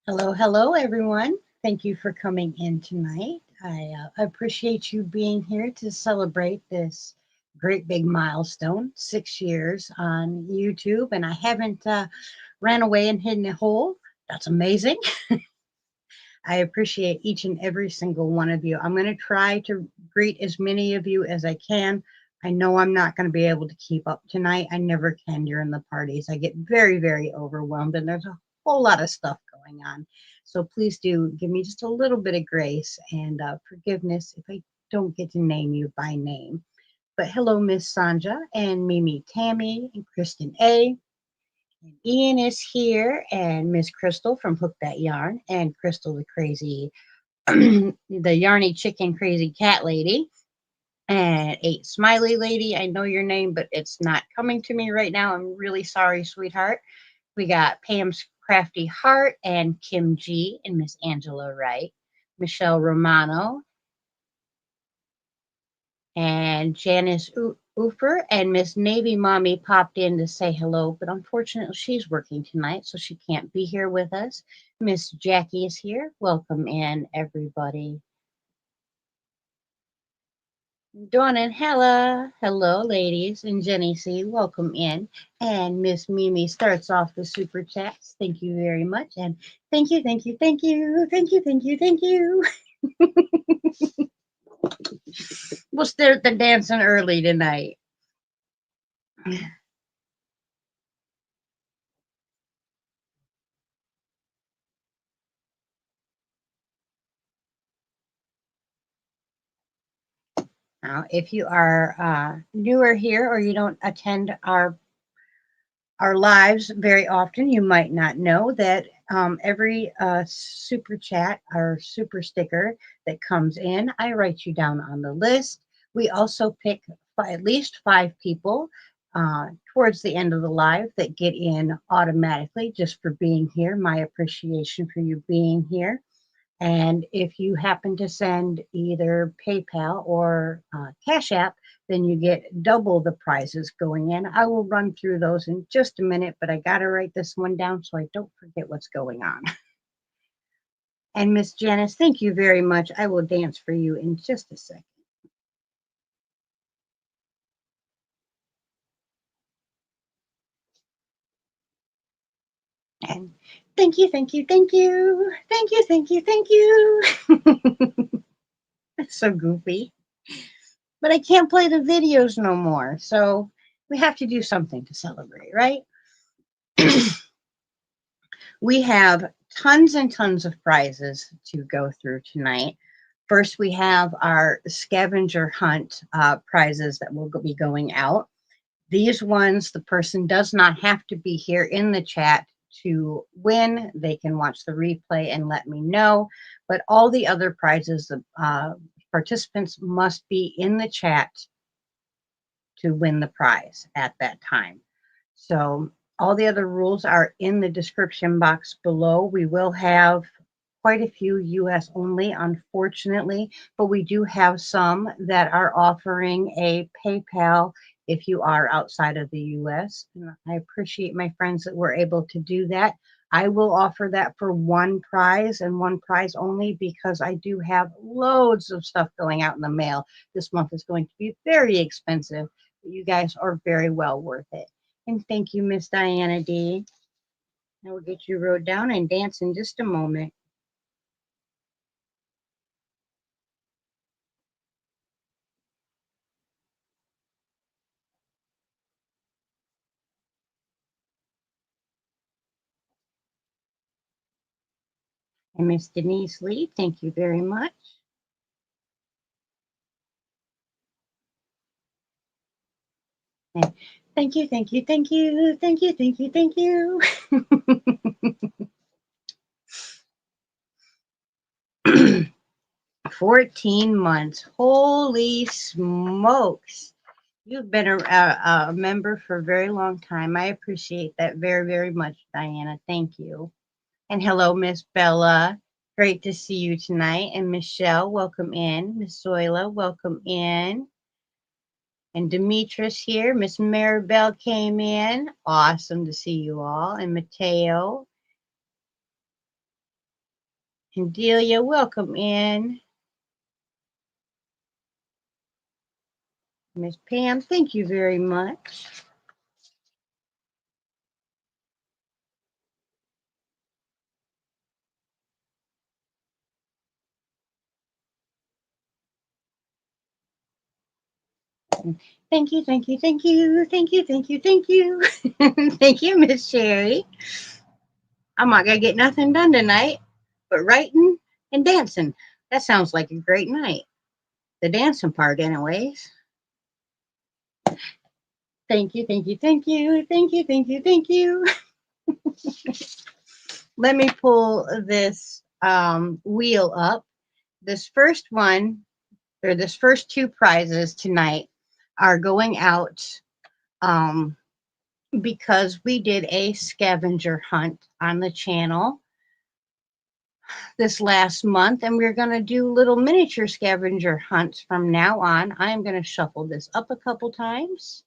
Hello, hello, everyone. Thank you for coming in tonight. I appreciate you being here to celebrate this great big milestone, 6 years on YouTube. And I haven't ran away and hidden a hole. That's amazing. I appreciate each and every single one of you. I'm going to try to greet as many of you as I can. I know I'm not going to be able to keep up tonight. I never can during the parties. I get very, very overwhelmed, and there's a whole lot of stuff going on. So please do give me just a little bit of grace and forgiveness if I don't get to name you by name. But hello, Miss Sanja and Mimi Tammy and Kristen A. And Ian is here, and Miss Crystal from Hook That Yarn, and Crystal the crazy, the yarny chicken crazy cat lady, and a smiley lady. I know your name, but it's not coming to me right now. I'm really sorry, sweetheart. We got Pam's Crafty Heart, and Kim G, and Miss Angela Wright, Michelle Romano, and Janice Ufer, and Miss Navy Mommy popped in to say hello, but unfortunately she's working tonight, so she can't be here with us. Miss Jackie is here. Welcome in, everybody. Dawn and Hella, hello, ladies, and Jenny C, welcome in. And Miss Mimi starts off the super chats. Thank you very much, and thank you, thank you, thank you, thank you, thank you, thank you. We'll start the dancing early tonight. Now, if you are newer here or you don't attend our lives very often, you might not know that every super chat or super sticker that comes in, I write you down on the list. We also pick at least 5 people towards the end of the live that get in automatically just for being here. My appreciation for you being here. And if you happen to send either PayPal or Cash App, then you get double the prizes going in. I will run through those in just a minute, but I got to write this one down so I don't forget what's going on. And Miss Janice, thank you very much. I will dance for you in just a second. And thank you, thank you, thank you, thank you, thank you, thank you. That's so goofy. But I can't play the videos no more. So we have to do something to celebrate, right? We have tons and tons of prizes to go through tonight. First, we have our scavenger hunt prizes that will be going out. These ones, the person does not have to be here in the chat to win. They can watch the replay and let me know. But all the other prizes, the participants must be in the chat to win the prize at that time. So all the other rules are in the description box below. We will have quite a few US only, unfortunately, but we do have some that are offering a PayPal if you are outside of the US. And I appreciate my friends that were able to do that. I will offer that for one prize and one prize only because I do have loads of stuff going out in the mail. This month is going to be very expensive, but you guys are very well worth it. And thank you, Miss Diana D. I will get you wrote down and dance in just a moment. And Miss Denise Lee, thank you very much. And thank you, thank you, thank you, thank you, thank you, thank you. 14 months. Holy smokes. You've been a member for a very long time. I appreciate that very, very much, Diana. Thank you. And hello, Miss Bella. Great to see you tonight. And Michelle, welcome in. Miss Zoila, welcome in. And Demetrius here. Miss Maribel came in. Awesome to see you all. And Mateo. And Delia, welcome in. Miss Pam, thank you very much. Thank you, thank you, thank you, thank you, thank you, thank you. Thank you, Miss Sherry. I'm not gonna get nothing done tonight, but writing and dancing. That sounds like a great night. The dancing part, anyways. Thank you, thank you, thank you, thank you, thank you, thank you. Let me pull this wheel up. This first one, or this first two prizes tonight, are going out um, because we did a scavenger hunt on the channel this last month, and we're going to do little miniature scavenger hunts from now on. I'm going to shuffle this up a couple times.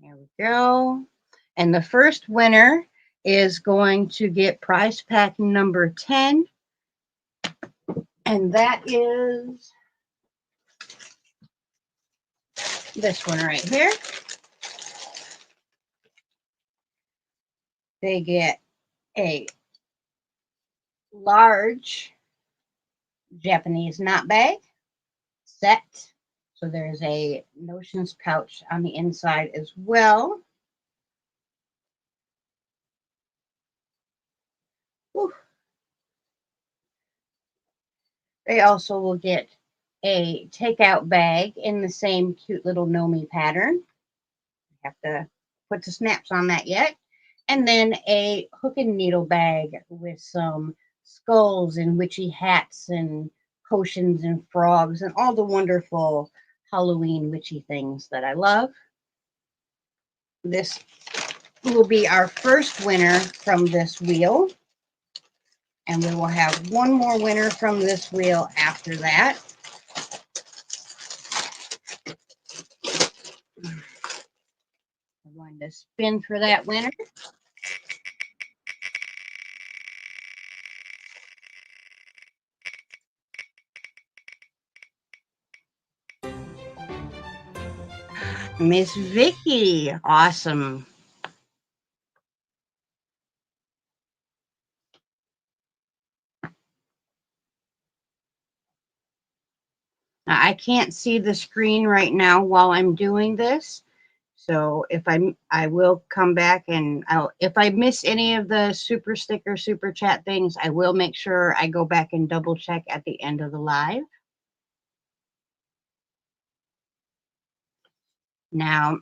There we go. And the first winner is going to get prize pack number 10. And that is this one right here. They get a large Japanese knot bag set. So there's a notions pouch on the inside as well. Whew. They also will get a takeout bag in the same cute little Nomi pattern. I have to put the snaps on that yet. And then a hook and needle bag with some skulls and witchy hats and potions and frogs and all the wonderful Halloween witchy things that I love. This will be our first winner from this wheel. And we will have one more winner from this wheel after that. I'm going to spin for that winner. Miss Vicky, awesome. I can't see the screen right now while I'm doing this. So I will come back and if I miss any of the super sticker, super chat things, I will make sure I go back and double check at the end of the live. Now,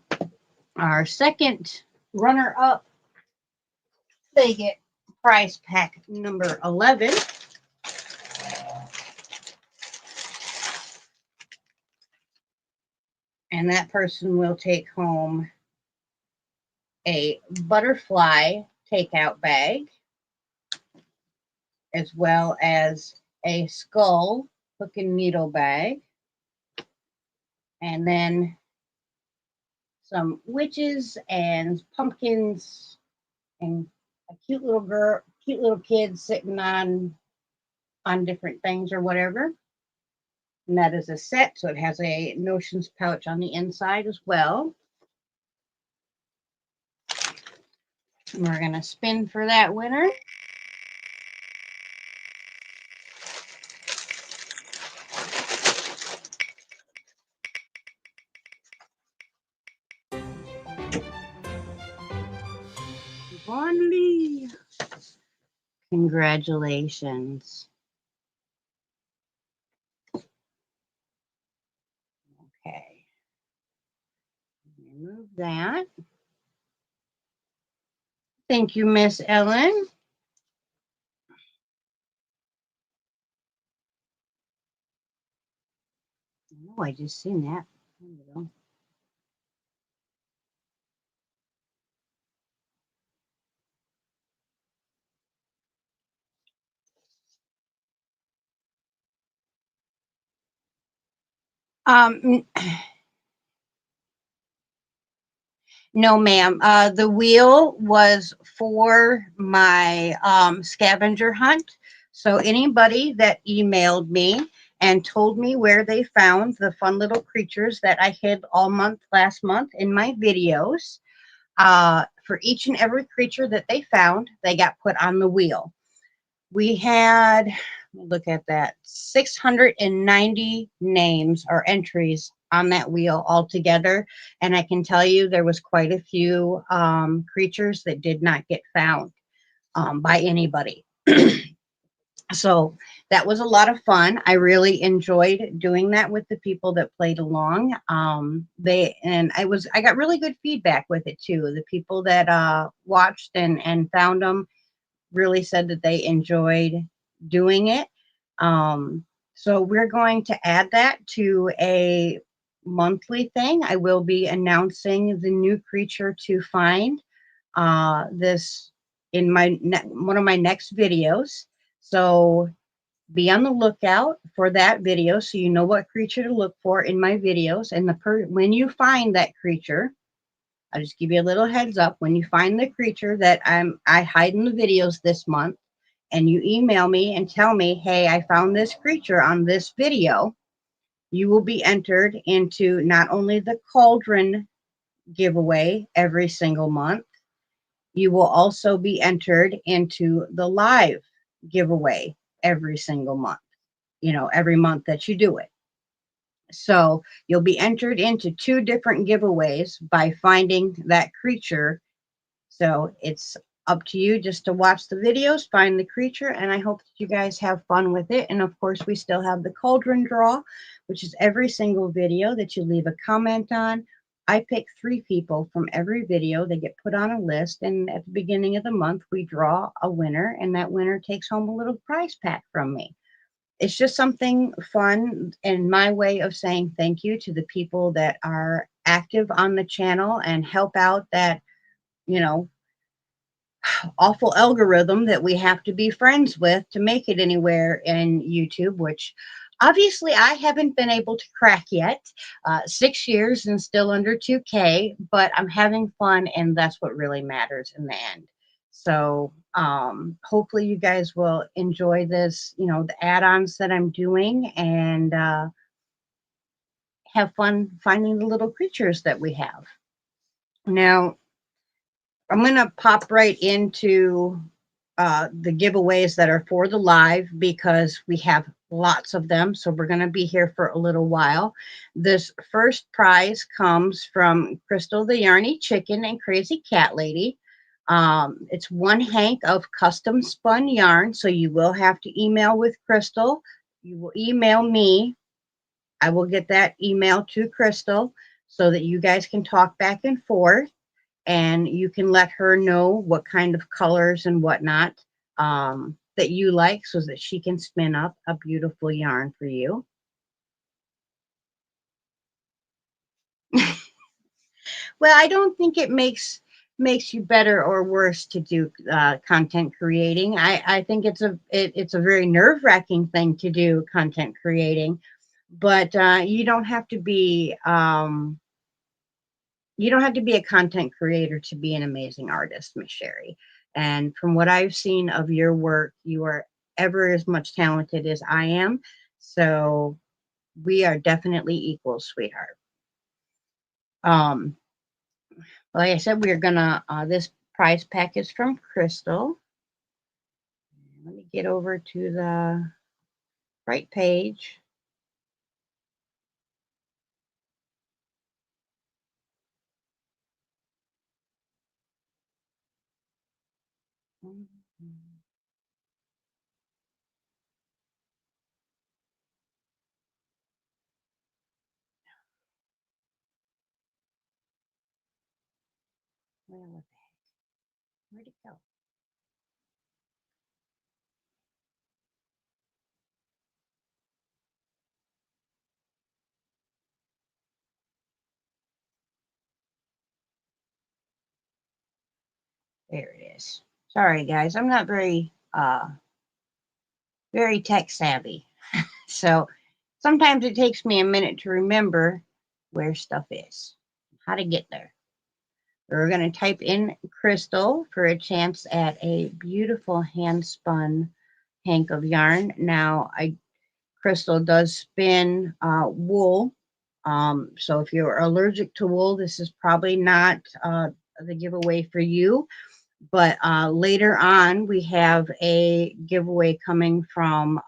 our second runner up, they get prize pack number 11. And that person will take home a butterfly takeout bag, as well as a skull hook and needle bag, and then some witches and pumpkins and a cute little girl, cute little kid sitting on different things or whatever. And that is a set, so it has a notions pouch on the inside as well. And we're going to spin for that winner. Wanda, congratulations. Okay. Remove that. Thank you, Miss Ellen. Oh, I just seen that. There we go. No, ma'am. The wheel was for my scavenger hunt. So anybody that emailed me and told me where they found the fun little creatures that I hid all month last month in my videos, for each and every creature that they found, they got put on the wheel. We had, look at that, 690 names or entries on that wheel altogether. And I can tell you there was quite a few creatures that did not get found by anybody. So that was a lot of fun. I really enjoyed doing that with the people that played along. I got really good feedback with it too. The people that watched and found them really said that they enjoyed doing it. So we're going to add that to a monthly thing. I will be announcing the new creature to find this in one of my next videos. So be on the lookout for that video so you know what creature to look for in my videos. And when you find that creature, I'll just give you a little heads up. When you find the creature that I hide in the videos this month, and you email me and tell me, hey, I found this creature on this video, you will be entered into not only the cauldron giveaway every single month, you will also be entered into the live giveaway every single month, every month that you do it. So you'll be entered into two different giveaways by finding that creature. So it's up to you just to watch the videos, find the creature, and I hope that you guys have fun with it. And of course, we still have the cauldron draw, which is every single video that you leave a comment on. I pick 3 people from every video. They get put on a list, and at the beginning of the month, we draw a winner, and that winner takes home a little prize pack from me. It's just something fun and my way of saying thank you to the people that are active on the channel and help out that, you know, awful algorithm that we have to be friends with to make it anywhere in YouTube, which obviously I haven't been able to crack yet. 6 years and still under 2K, but I'm having fun, and that's what really matters in the end. So hopefully you guys will enjoy this, the add-ons that I'm doing, and have fun finding the little creatures that we have. Now, I'm going to pop right into the giveaways that are for the live because we have lots of them. So we're going to be here for a little while. This first prize comes from Crystal the Yarny Chicken and Crazy Cat Lady. It's 1 hank of custom spun yarn. So you will have to email with Crystal. You will email me. I will get that email to Crystal so that you guys can talk back and forth, and you can let her know what kind of colors and whatnot that you like so that she can spin up a beautiful yarn for you. Well, I don't think it makes you better or worse to do content creating. I think it's a very nerve-wracking thing to do, content creating, but you don't have to be a content creator to be an amazing artist, Miss Sherry. And from what I've seen of your work, you are ever as much talented as I am. So we are definitely equals, sweetheart. Um, like I said, we're gonna this prize pack is from Crystal. Let me get over to the right page. Where the heck? Where'd it go? There it is. Sorry, guys. I'm not very tech savvy. So sometimes it takes me a minute to remember where stuff is, how to get there. We're going to type in Crystal for a chance at a beautiful hand spun hank of yarn. Now, Crystal does spin wool. So if you're allergic to wool, this is probably not the giveaway for you. But later on, we have a giveaway coming from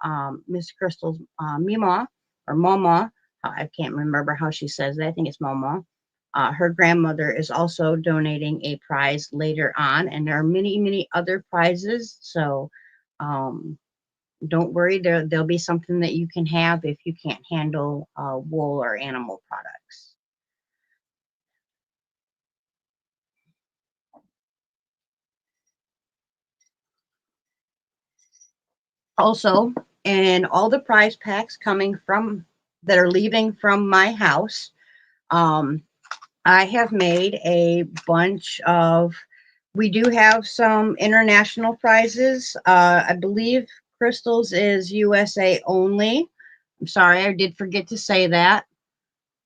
Miss Crystal's mamaw or mama. I can't remember how she says that. I think it's mama. Her grandmother is also donating a prize later on, and there are many, many other prizes. So um, don't worry, there'll be something that you can have if you can't handle wool or animal products. Also, in all the prize packs coming from that are leaving from my house, um, I have made a bunch of. We do have some international prizes. I believe Crystals is USA only. I'm sorry, I did forget to say that.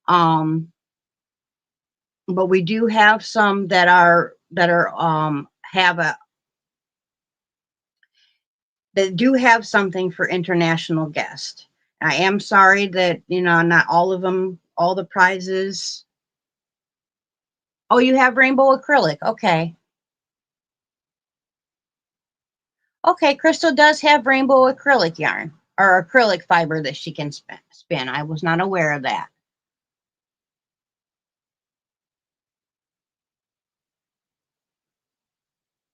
Um, but we do have some that have a that do have something for international guests. I am sorry that not all of them, all the prizes. Oh, you have rainbow acrylic. Okay. Okay, Crystal does have rainbow acrylic yarn or acrylic fiber that she can spin. I was not aware of that.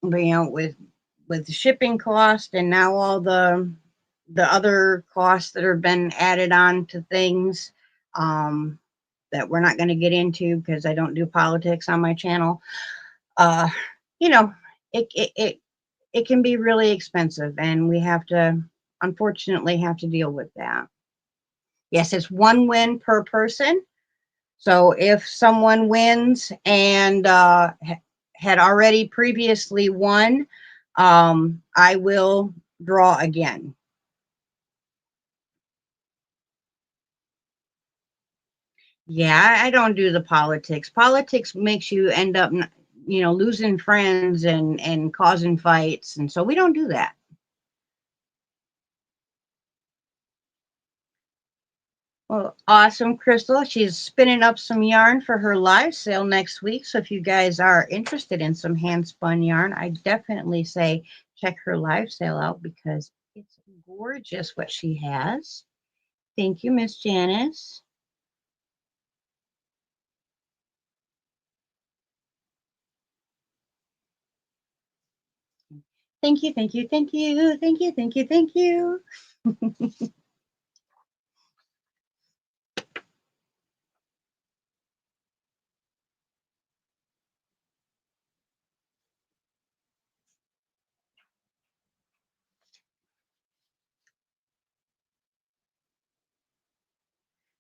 But with the shipping cost and now all the other costs that have been added on to things um, that we're not going to get into because I don't do politics on my channel. Uh, you know, it can be really expensive, and we have to unfortunately have to deal with that. Yes, it's one win per person. So if someone wins and had already previously won, I will draw again. Yeah, I don't do the politics. Politics makes you end up, losing friends and causing fights, and so we don't do that. Well, awesome, Crystal. She's spinning up some yarn for her live sale next week. So if you guys are interested in some hand spun yarn, I definitely say check her live sale out because it's gorgeous what she has. Thank you, Miss Janice. Thank you, thank you, thank you, thank you, thank you, thank you.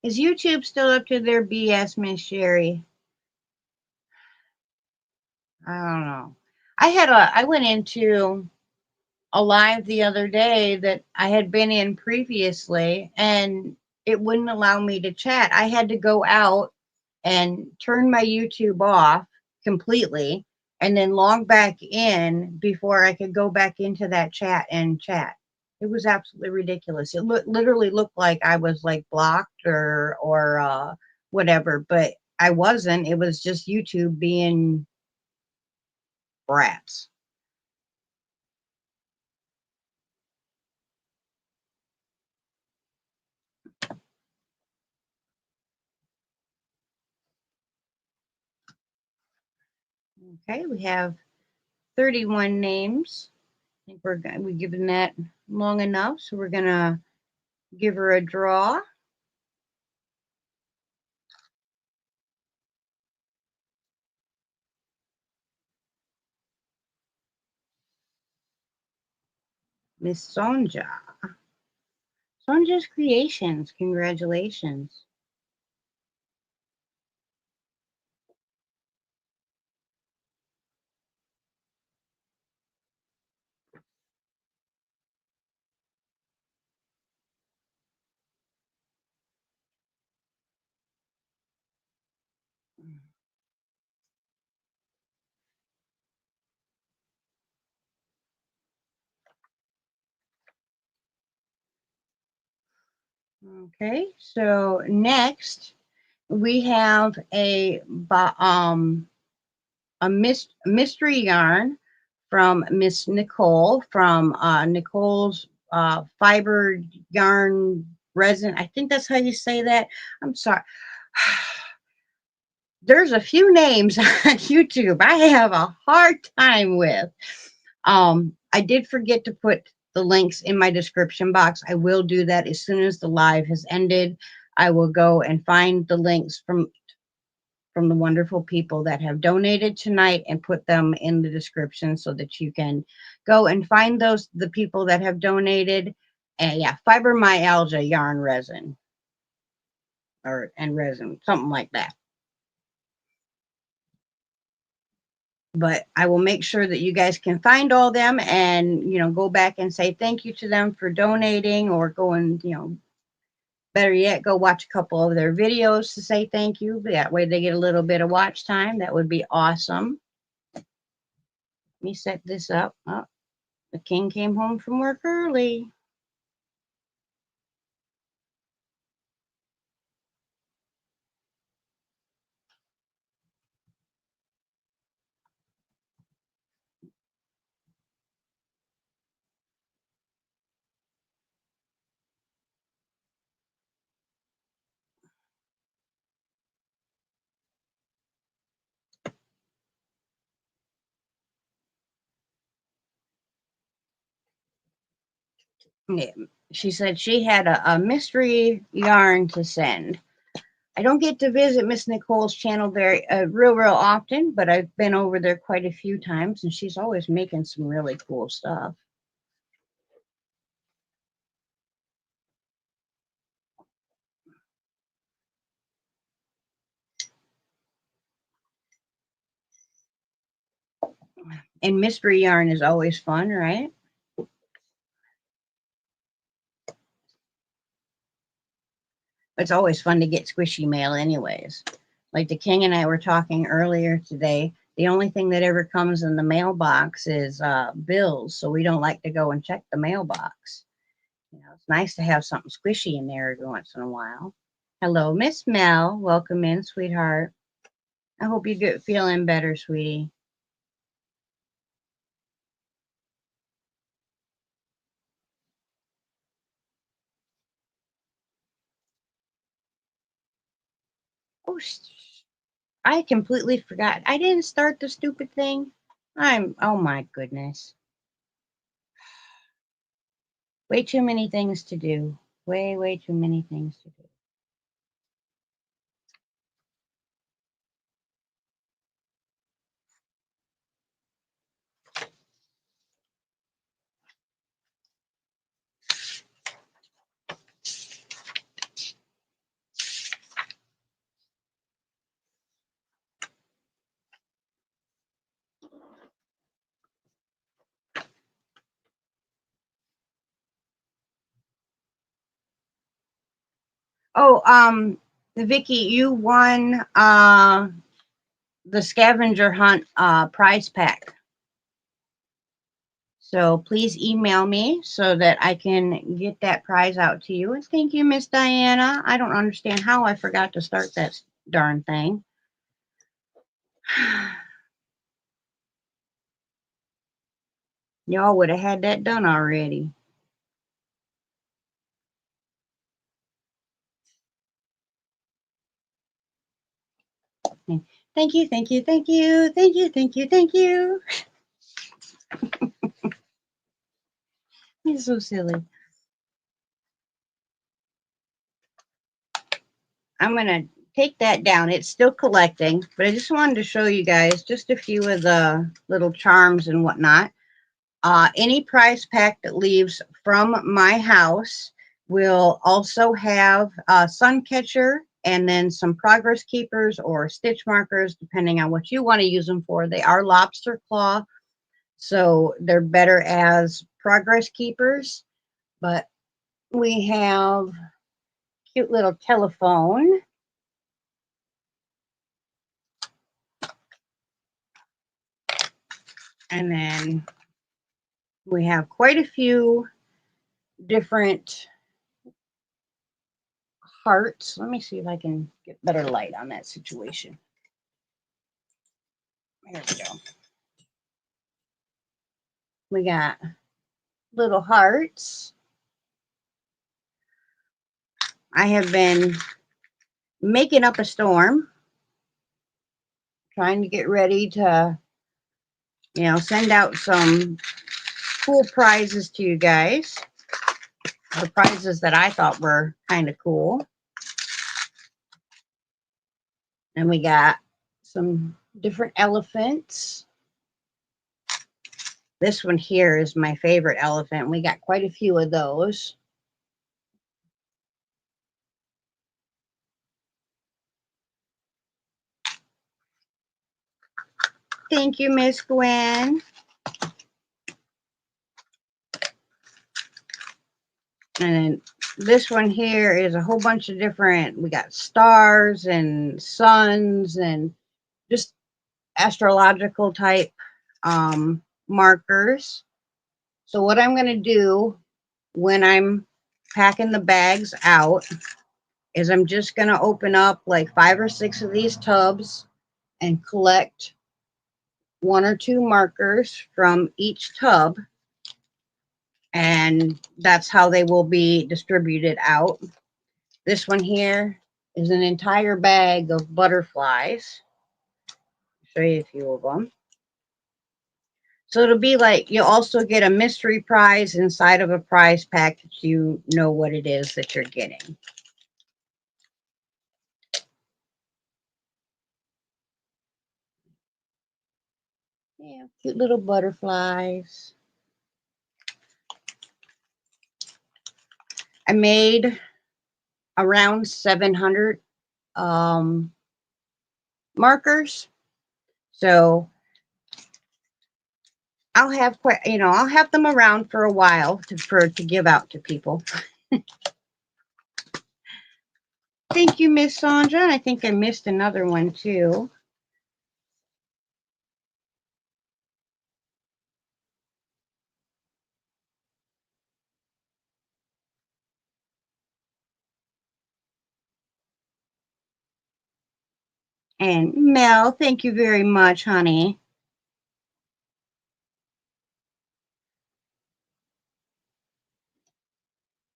Is YouTube still up to their BS, Miss Sherry? I don't know. I went into a live the other day that I had been in previously, and it wouldn't allow me to chat. I had to go out and turn my YouTube off completely and then log back in before I could go back into that chat and chat. It was absolutely ridiculous. It literally looked like I was like blocked or whatever, but I wasn't. It was just YouTube being brats. Okay, we have 31 names. I think we've given that long enough, so we're gonna give her a draw. Miss Sonja. Sonja's Creations. Congratulations. Okay, so next we have mystery yarn from Miss Nicole from Nicole's fiber yarn resin. I think that's how you say that. I'm sorry. There's a few names on YouTube I have a hard time with. I did forget to put the links in my description box. I will do that as soon as the live has ended. I will go and find the links from the wonderful people that have donated tonight and put them in the description so that you can go and find the people that have donated. And yeah, fibromyalgia yarn resin and resin, something like that. But I will make sure that you guys can find all them and, go back and say thank you to them for donating, or go and, better yet, go watch a couple of their videos to say thank you. That way they get a little bit of watch time. That would be awesome. Let me set this up. Oh, the king came home from work early. Yeah. She said she had a mystery yarn to send. I don't get to visit Miss Nicole's channel very real often, but I've been over there quite a few times, and she's always making some really cool stuff. And mystery yarn is always fun, right? It's always fun to get squishy mail, anyways. Like the king and I were talking earlier today. The only thing that ever comes in the mailbox is bills, so we don't like to go and check the mailbox. It's nice to have something squishy in there every once in a while. Hello, Miss Mel. Welcome in, sweetheart. I hope you get feeling better, sweetie. Oh, I completely forgot. I didn't start the stupid thing. Oh my goodness. Way too many things to do. Way too many things to do. Oh, Vicky, you won the scavenger hunt prize pack. So please email me so that I can get that prize out to you. And thank you, Miss Diana. I don't understand how I forgot to start that darn thing. Y'all would have had that done already. Thank you, thank you, thank you, thank you, thank you, thank you. You're so silly. I'm going to take that down. It's still collecting, but I just wanted to show you guys just a few of the little charms and whatnot. Any prize pack that leaves from my house will also have a sun catcher and then some progress keepers or stitch markers, depending on what you want to use them for. They are lobster claw, so they're better as progress keepers. But we have cute little telephone. And then we have quite a few different hearts. Let me see if I can get better light on that situation. There we go. We got little hearts. I have been making up a storm, trying to get ready to, send out some cool prizes to you guys. The prizes that I thought were kind of cool. And we got some different elephants. This one here is my favorite elephant. We got quite a few of those. Thank you, Miss Gwen. And then this one here is a whole bunch of different, we got stars and suns and just astrological type markers. So what I'm going to do when I'm packing the bags out is I'm just going to open up like 5 or 6 of these tubs and collect 1 or 2 markers from each tub. And that's how they will be distributed out. This one here is an entire bag of butterflies. I'll show you a few of them. So it'll be like you also get a mystery prize inside of a prize pack that you know what it is that you're getting. Yeah, cute little butterflies. I made around 700 markers. So I'll have quite, I'll have them around for a while to give out to people. Thank you, Miss Sandra. I think I missed another one too. And Mel, thank you very much, honey.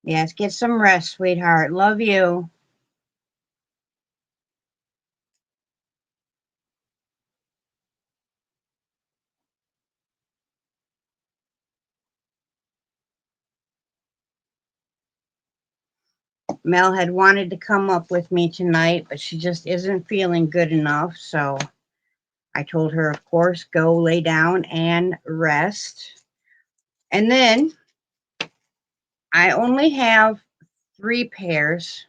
Yes, get some rest, sweetheart. Love you. Mel had wanted to come up with me tonight, but she just isn't feeling good enough. So I told her, of course, go lay down and rest. And then I only have 3 pairs.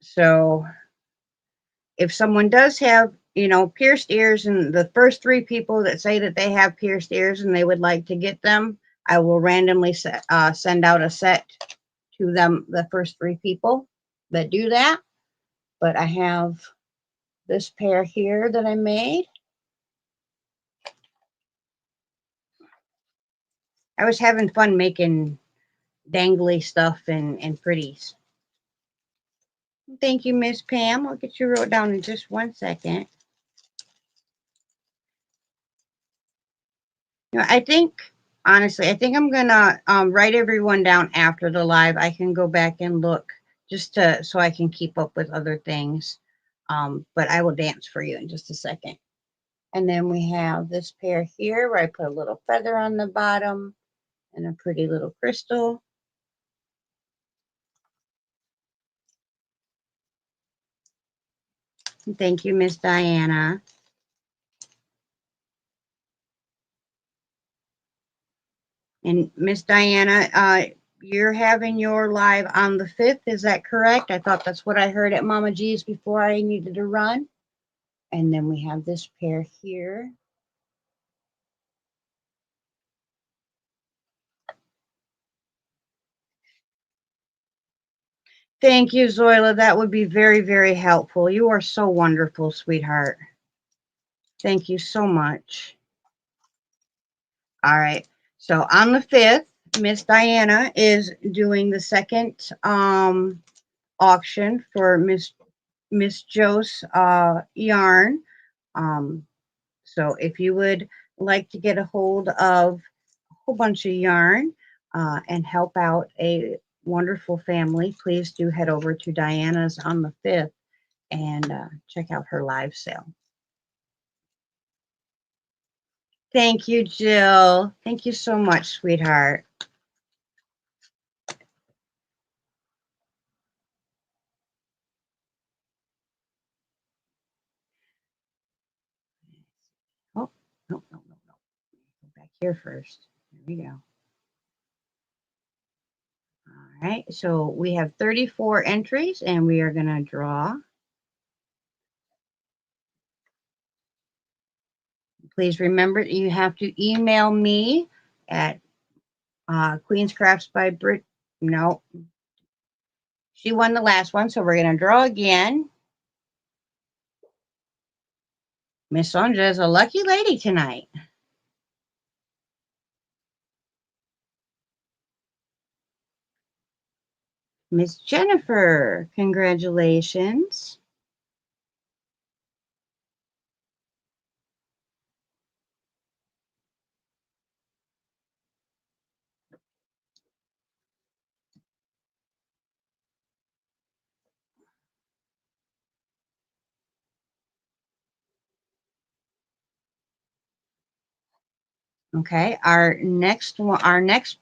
So if someone does have, pierced ears, and the first 3 people that say that they have pierced ears and they would like to get them, I will randomly send out a set to them, the first 3 people that do that. But I have this pair here that I made. I was having fun making dangly stuff and pretties. Thank you, Miss Pam. I'll get you wrote down in just 1 second. I think, honestly, I think I'm going to write everyone down after the live. I can go back and look just so I can keep up with other things. But I will dance for you in just a second. And then we have this pair here where I put a little feather on the bottom and a pretty little crystal. Thank you, Miss Diana. And Miss Diana, you're having your live on the 5th. Is that correct? I thought that's what I heard at Mama G's before I needed to run. And then we have this pair here. Thank you, Zoila. That would be very, very helpful. You are so wonderful, sweetheart. Thank you so much. All right. So on the 5th, Miss Diana is doing the second auction for Miss Joe's yarn. Um, so if you would like to get a hold of a whole bunch of yarn and help out a wonderful family, please do head over to Diana's on the 5th and check out her live sale. Thank you, Jill. Thank you so much, sweetheart. Oh, no, no, no, no. Go back here first. There we go. All right, so we have 34 entries and we are going to draw. Please remember that you have to email me at queenscraftsbybridget. No, she won the last one, so we're going to draw again. Miss Sonja is a lucky lady tonight. Miss Jennifer, congratulations. Okay, our next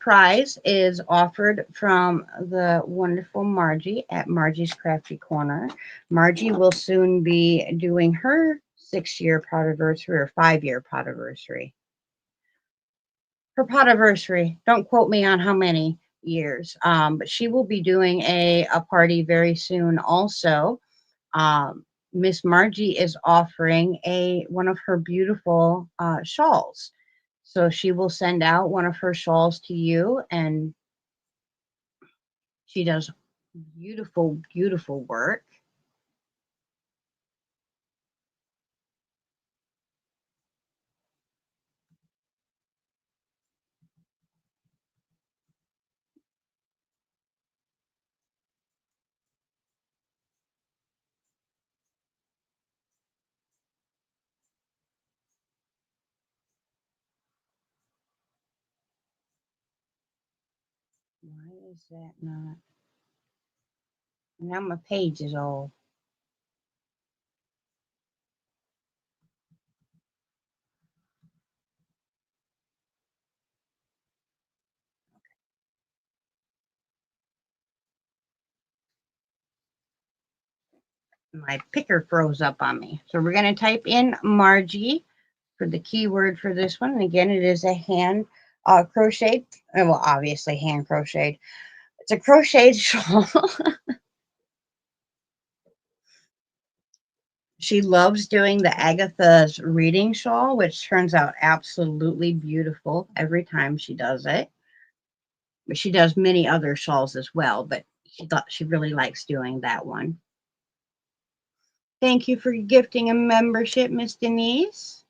prize is offered from the wonderful Margie at Margie's Crafty Corner. Margie will soon be doing her 6-year podiversary or 5-year podiversary. Her podiversary. Don't quote me on how many years, but she will be doing a party very soon. Also, Miss Margie is offering one of her beautiful shawls. So she will send out one of her shawls to you, and she does beautiful, beautiful work. Why is that not? Now my page is all. My picker froze up on me. So we're going to type in Margie for the keyword for this one. And again, it is a hand crocheted, well, obviously hand crocheted. It's a crocheted shawl. She loves doing the Agatha's reading shawl, which turns out absolutely beautiful every time she does it. But she does many other shawls as well, but she really likes doing that one. Thank you for gifting a membership, Miss Denise.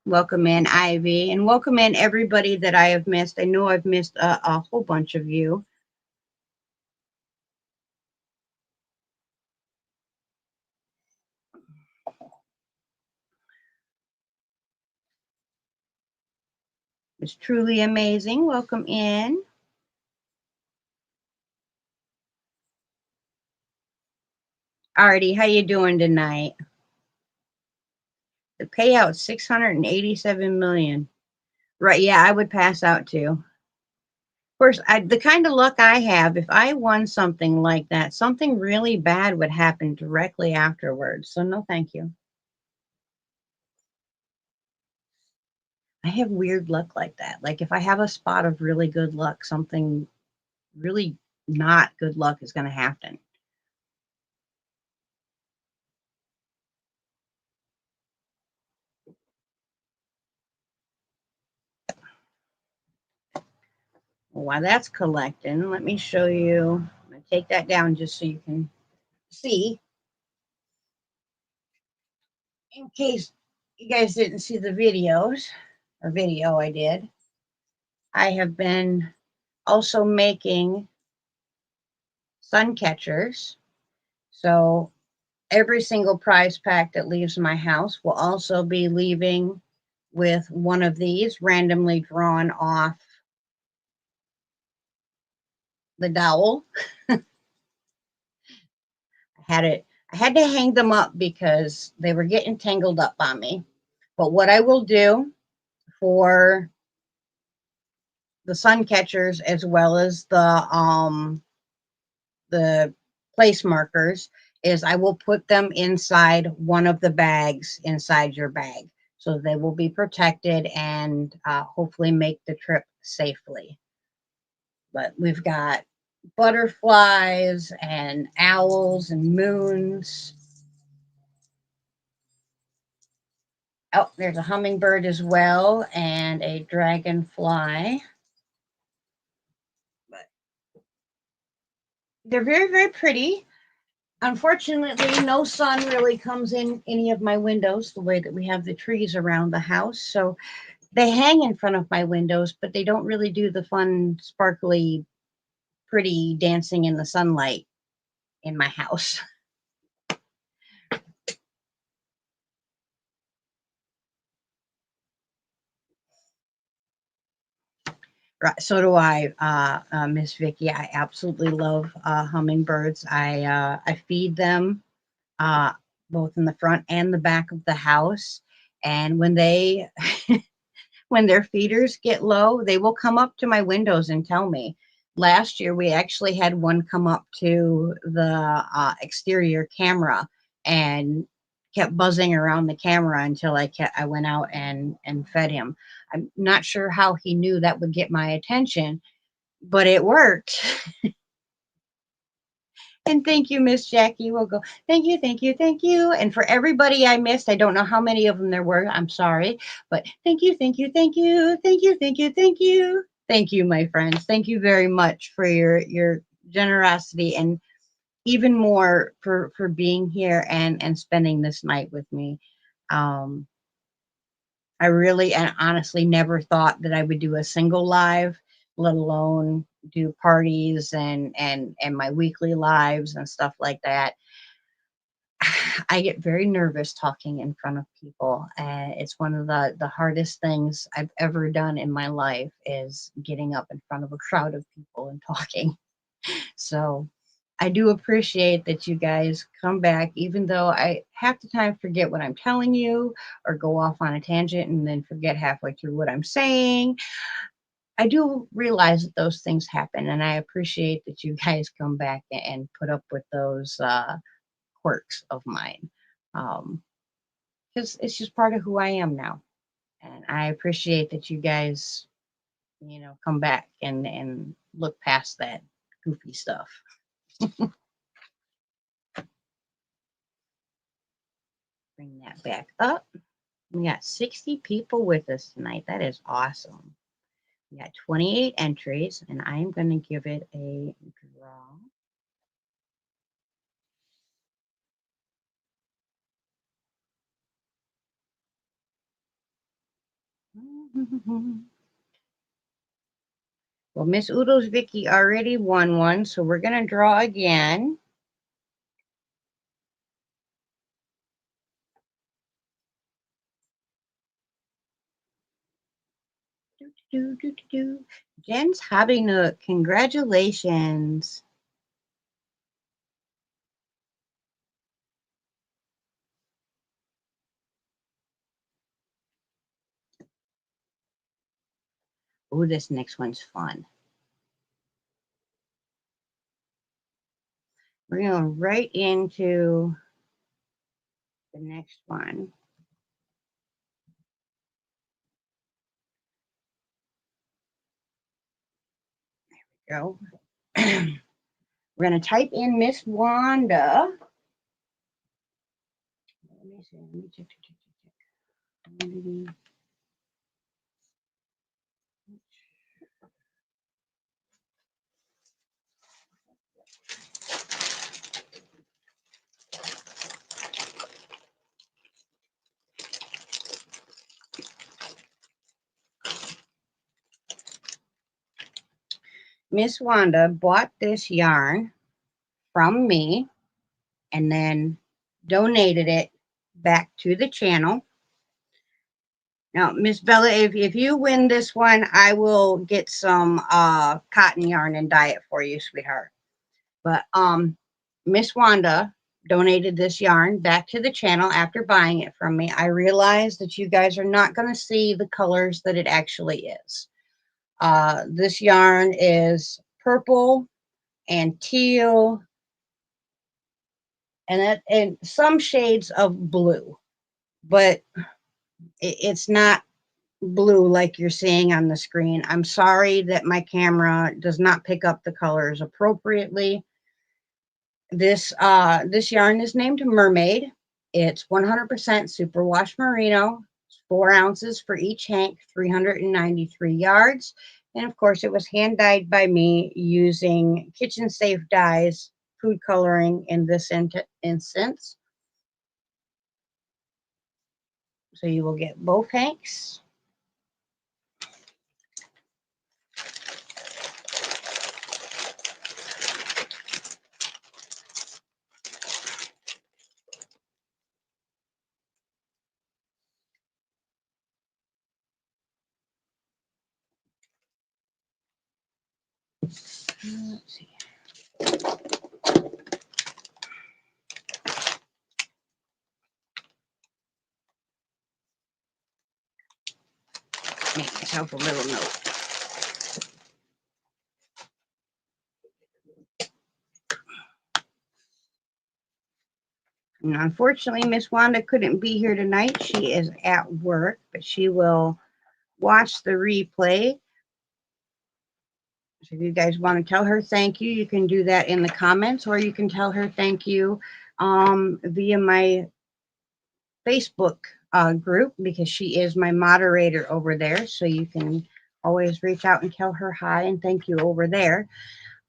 Welcome in, Ivy, and welcome in everybody that I have missed. I know I've missed a whole bunch of you. It's truly amazing. Welcome in. Artie, how you doing tonight? The payout 687 million. Right, yeah, I would pass out too. Of course, the kind of luck I have, if I won something like that, something really bad would happen directly afterwards. So no, thank you. I have weird luck like that. Like if I have a spot of really good luck, something really not good luck is going to happen. While that's collecting, let me show you. I'm going to take that down just so you can see. In case you guys didn't see the videos, or video I did, I have been also making sun catchers. So every single prize pack that leaves my house will also be leaving with one of these randomly drawn off the dowel. I had to hang them up because they were getting tangled up on me. But what I will do for the sun catchers as well as the place markers is I will put them inside one of the bags inside your bag, so they will be protected and hopefully make the trip safely. But we've got butterflies and owls and moons. Oh, there's a hummingbird as well and a dragonfly. But they're very, very pretty. Unfortunately, no sun really comes in any of my windows the way that we have the trees around the house. So they hang in front of my windows, but they don't really do the fun, sparkly, pretty dancing in the sunlight in my house. Right, so do I, Miss Vicky. I absolutely love hummingbirds. I feed them uh, both in the front and the back of the house, and when they when their feeders get low, they will come up to my windows and tell me. Last year, we actually had one come up to the exterior camera and kept buzzing around the camera until I went out and fed him. I'm not sure how he knew that would get my attention, but it worked. And thank you, Miss Jackie. We'll go, thank you, thank you, thank you. And for everybody I missed, I don't know how many of them there were. I'm sorry. But thank you, thank you, thank you, thank you, thank you, thank you. Thank you, my friends. Thank you very much for your generosity and even more for being here and spending this night with me. Um, I really and honestly never thought that I would do a single live, let alone do parties and my weekly lives and stuff like that. I get very nervous talking in front of people, and it's one of the hardest things I've ever done in my life is getting up in front of a crowd of people and talking. So I do appreciate that you guys come back, even though I half the time forget what I'm telling you or go off on a tangent and then forget halfway through what I'm saying. I do realize that those things happen, and I appreciate that you guys come back and put up with those quirks of mine. Um, because it's just part of who I am now. And I appreciate that you guys, come back and look past that goofy stuff. Bring that back up. We got 60 people with us tonight. That is awesome. We got 28 entries, and I'm going to give it a draw. Well, Miss Udo's Vicky already won one, so we're going to draw again. Jen's Hobby Nook, congratulations. Oh, this next one's fun. We're going right into the next one. There we go. We're going to type in Miss Wanda. Let me see. Let me check. Miss Wanda bought this yarn from me and then donated it back to the channel. Now, Miss Bella, if you win this one, I will get some cotton yarn and dye it for you, sweetheart. But Miss Wanda donated this yarn back to the channel after buying it from me. I realized that you guys are not going to see the colors that it actually is. This yarn is purple and teal and some shades of blue, but it's not blue like you're seeing on the screen. I'm sorry that my camera does not pick up the colors appropriately. This yarn is named Mermaid. It's 100% superwash merino, 4 ounces for each hank, 393 yards. And of course, it was hand dyed by me using kitchen safe dyes, food coloring in this instance. So you will get both hanks. Let's see. Make myself a little note. And unfortunately, Miss Wanda couldn't be here tonight. She is at work, but she will watch the replay. So if you guys want to tell her thank you, you can do that in the comments, or you can tell her thank you via my Facebook group, because she is my moderator over there. So you can always reach out and tell her hi and thank you over there.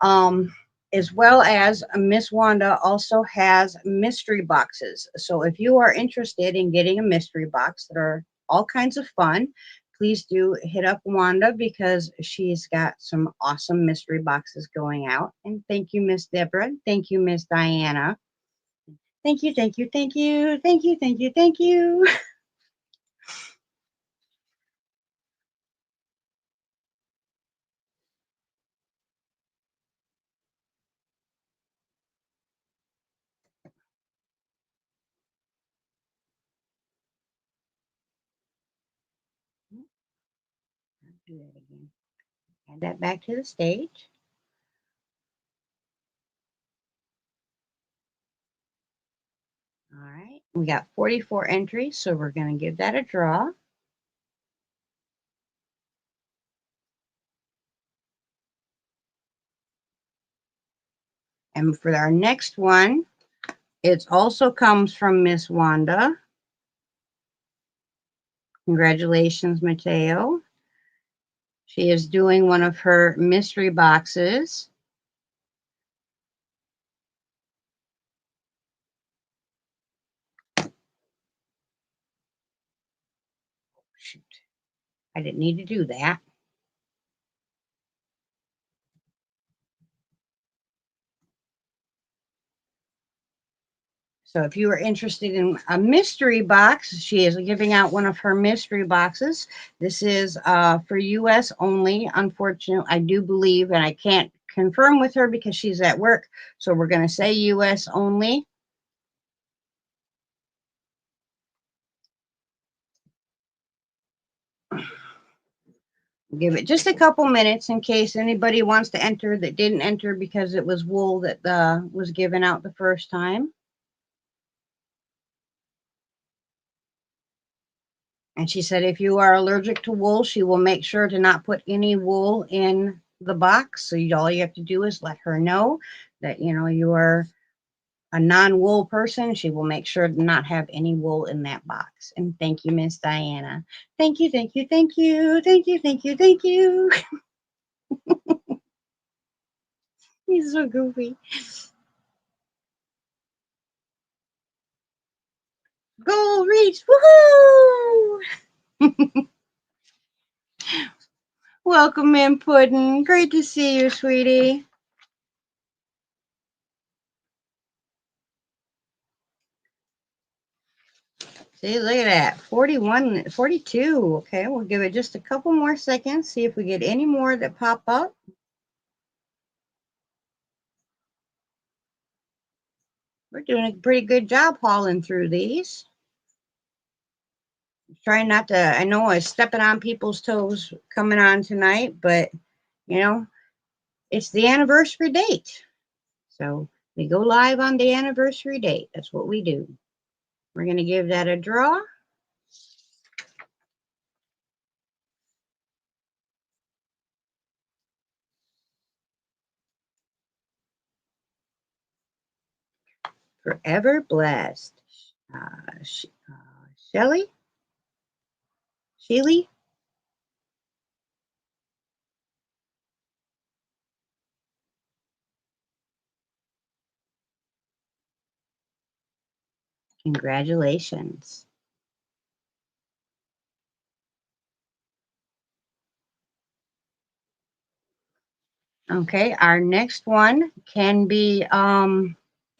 As well as Miss Wanda also has mystery boxes. So if you are interested in getting a mystery box that are all kinds of fun, please do hit up Wanda, because she's got some awesome mystery boxes going out. And thank you, Miss Deborah. Thank you, Miss Diana. Thank you, thank you, thank you, thank you, thank you, thank you. Do that again. Add that back to the stage. All right, we got 44 entries, so we're going to give that a draw. And for our next one, it also comes from Miss Wanda. Congratulations, Mateo. She is doing one of her mystery boxes. Shoot, I didn't need to do that. So if you are interested in a mystery box, she is giving out one of her mystery boxes. This is for US only. Unfortunately, I do believe, and I can't confirm with her because she's at work. So we're going to say US only. Give it just a couple minutes in case anybody wants to enter that didn't enter because it was wool that was given out the first time. And she said if you are allergic to wool, she will make sure to not put any wool in the box. So all you have to do is let her know that, you know, you are a non-wool person. She will make sure to not have any wool in that box. And thank you, Miss Diana. Thank you, thank you, thank you, thank you, thank you, thank you. He's so goofy. Goal reached! Woohoo! Welcome in, Puddin'. Great to see you, sweetie. See, look at that. 41, 42. Okay, we'll give it just a couple more seconds. See if we get any more that pop up. We're doing a pretty good job hauling through these. Trying not to, I know I was stepping on people's toes coming on tonight, but you know, it's the anniversary date. So we go live on the anniversary date. That's what we do. We're going to give that a draw. Forever blessed. Shelly? Sheely? Congratulations. Okay, our next one can be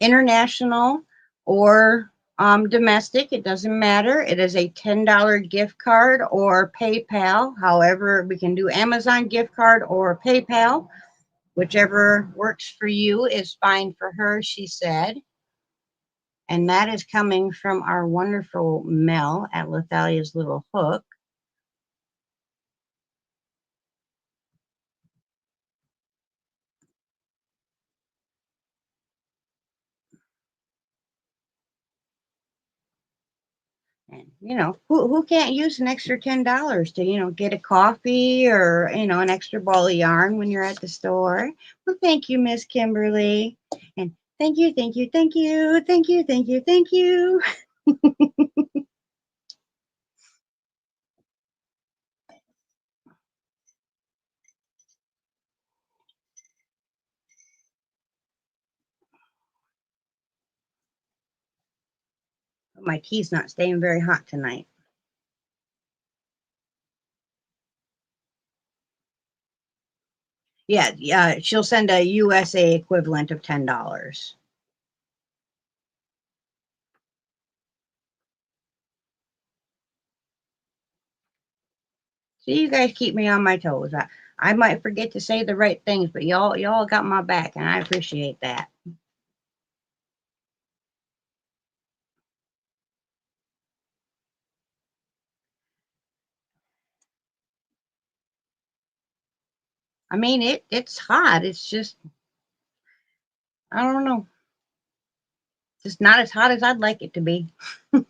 international or domestic. It doesn't matter. It is a $10 gift card or PayPal. However, we can do Amazon gift card or PayPal. Whichever works for you is fine for her, she said. And that is coming from our wonderful Mel at Lethalia's Little Hook. And you know, who can't use an extra $10 to, you know, get a coffee or, you know, an extra ball of yarn when you're at the store? Well, thank you, Miss Kimberly. And thank you, thank you, thank you, thank you, thank you, thank you. My tea's not staying very hot tonight. Yeah, yeah, she'll send a USA equivalent of $10. So you guys keep me on my toes. I might forget to say the right things, but y'all got my back, and I appreciate that. I mean, it's hot. It's just, I don't know, just not as hot as I'd like it to be. Of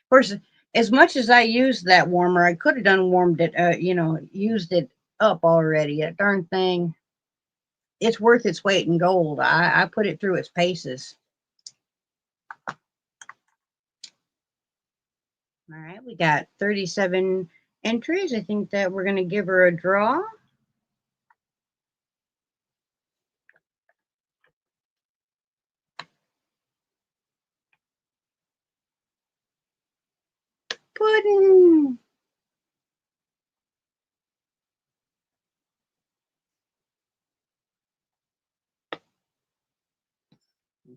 course, as much as I used that warmer, I could have done warmed it, you know, used it up already. That darn thing, it's worth its weight in gold. I put it through its paces. All right, we got 37 entries. I think that we're going to give her a draw. Pudding.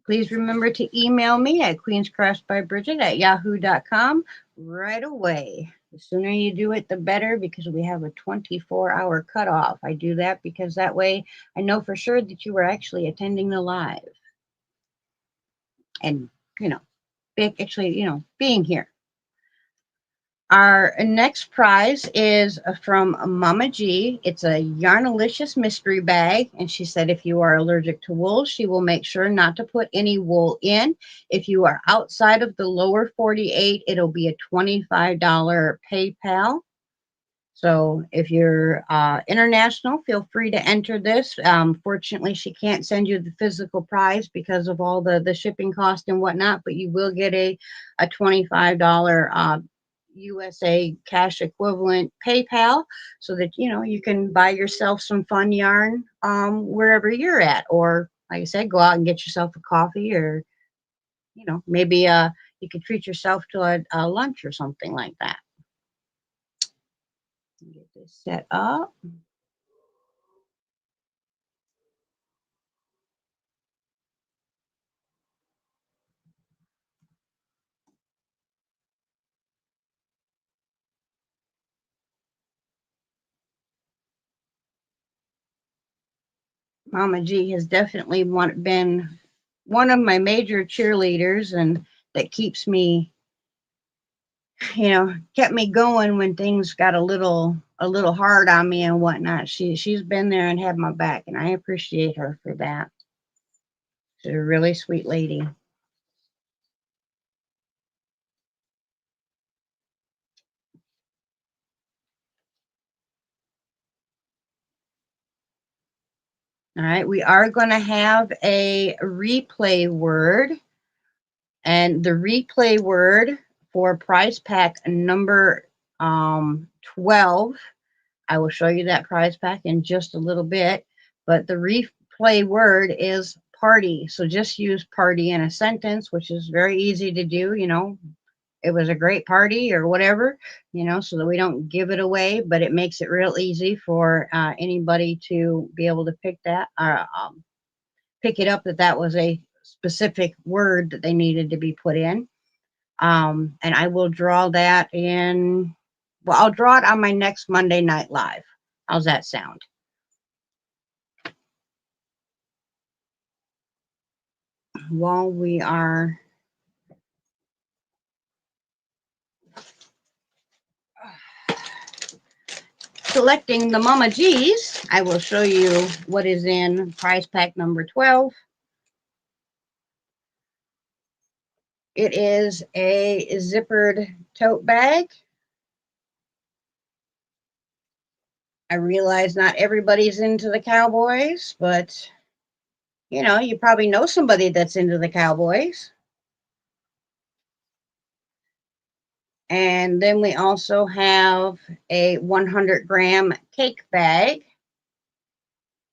Please remember to email me at queenscraftsbybridget at yahoo.com right away. The sooner you do it, the better, because we have a 24-hour cutoff. I do that because that way I know for sure that you were actually attending the live and, you know, actually, you know, being here. Our next prize is from Mama G. It's a Yarnalicious mystery bag. And she said if you are allergic to wool, she will make sure not to put any wool in. If you are outside of the lower 48, it'll be a $25 PayPal. So if you're international, feel free to enter this. Fortunately, she can't send you the physical prize because of all the shipping cost and whatnot, but you will get a $25 USA cash equivalent PayPal so that, you know, you can buy yourself some fun yarn wherever you're at. Or, like I said, go out and get yourself a coffee or, you know, maybe you could treat yourself to a lunch or something like that. Get this set up. Mama G has definitely been one of my major cheerleaders, and that keeps me, kept me going when things got a little hard on me and whatnot. She's been there and had my back, and I appreciate her for that. She's a really sweet lady. All right, we are going to have a replay word, and the replay word for prize pack number 12. I will show you that prize pack in just a little bit, but the replay word is party. So just use party in a sentence, which is very easy to do. It was a great party or whatever, so that we don't give it away, but it makes it real easy for anybody to be able to pick it up, that was a specific word that they needed to be put in. And I will draw that in, well, I'll draw it on my next Monday Night Live. How's that sound? While we are selecting the Mama G's, I will show you what is in prize pack number 12. It is a zippered tote bag. I realize not everybody's into the Cowboys, but you probably know somebody that's into the Cowboys. And then we also have a 100-gram cake bag.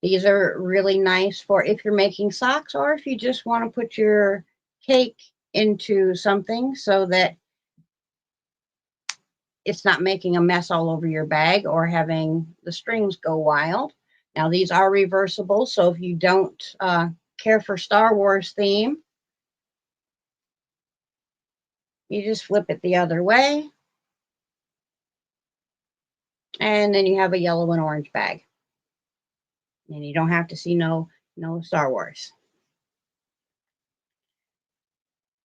These are really nice for if you're making socks or if you just want to put your cake into something so that it's not making a mess all over your bag or having the strings go wild. Now, these are reversible, so if you don't care for Star Wars theme, you just flip it the other way. And then you have a yellow and orange bag. And you don't have to see no Star Wars.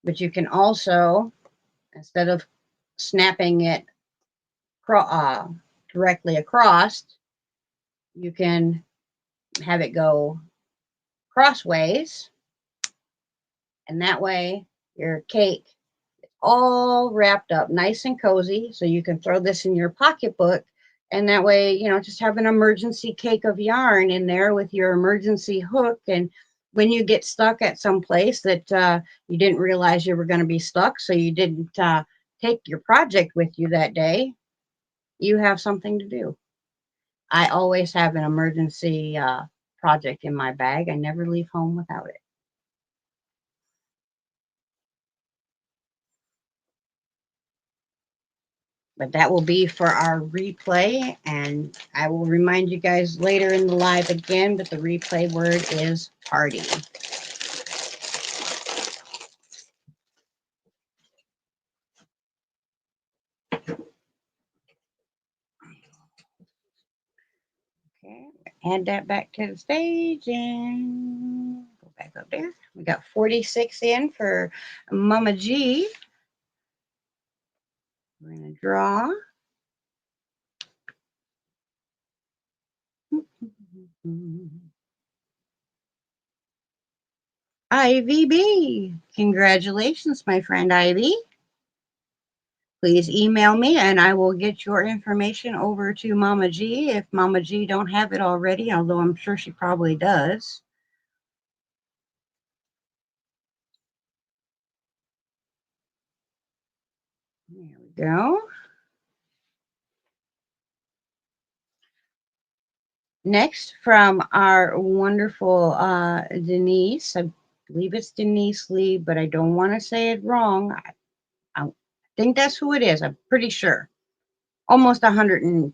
But you can also, instead of snapping it directly across, you can have it go crossways. And that way your cake is all wrapped up nice and cozy. So you can throw this in your pocketbook. And that way, just have an emergency cake of yarn in there with your emergency hook. And when you get stuck at some place that you didn't realize you were going to be stuck, so you didn't take your project with you that day, you have something to do. I always have an emergency project in my bag. I never leave home without it. But that will be for our replay, and I will remind you guys later in the live again, but the replay word is party. Okay, add that back to the stage and go back up there. We got 46 in for Mama G. We're going to draw. Ivy B. Congratulations, my friend Ivy. Please email me and I will get your information over to Mama G if Mama G don't have it already, although I'm sure she probably does. There we go. Next, from our wonderful Denise, I believe it's Denise Lee, but I don't want to say it wrong. I think that's who it is. I'm pretty sure. Almost 100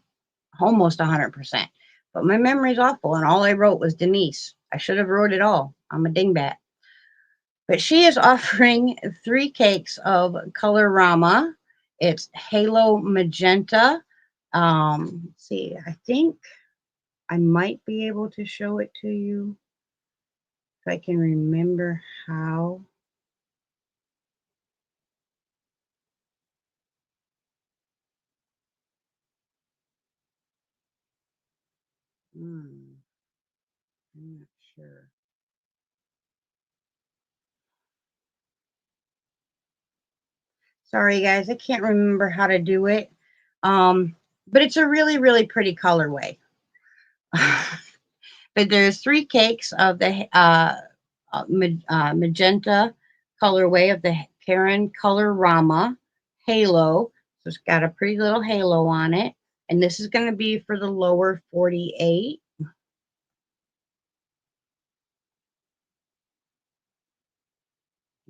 almost 100%. But my memory's awful, and all I wrote was Denise. I should have wrote it all. I'm a dingbat. But she is offering 3 cakes of Colorama. It's Halo Magenta. Let's see, I think I might be able to show it to you if I can remember how. Hmm, I'm not sure. Sorry, guys, I can't remember how to do it. But it's a really, really pretty colorway. But there's 3 cakes of the magenta colorway of the Karen Colorama Halo. So it's got a pretty little halo on it. And this is going to be for the lower 48.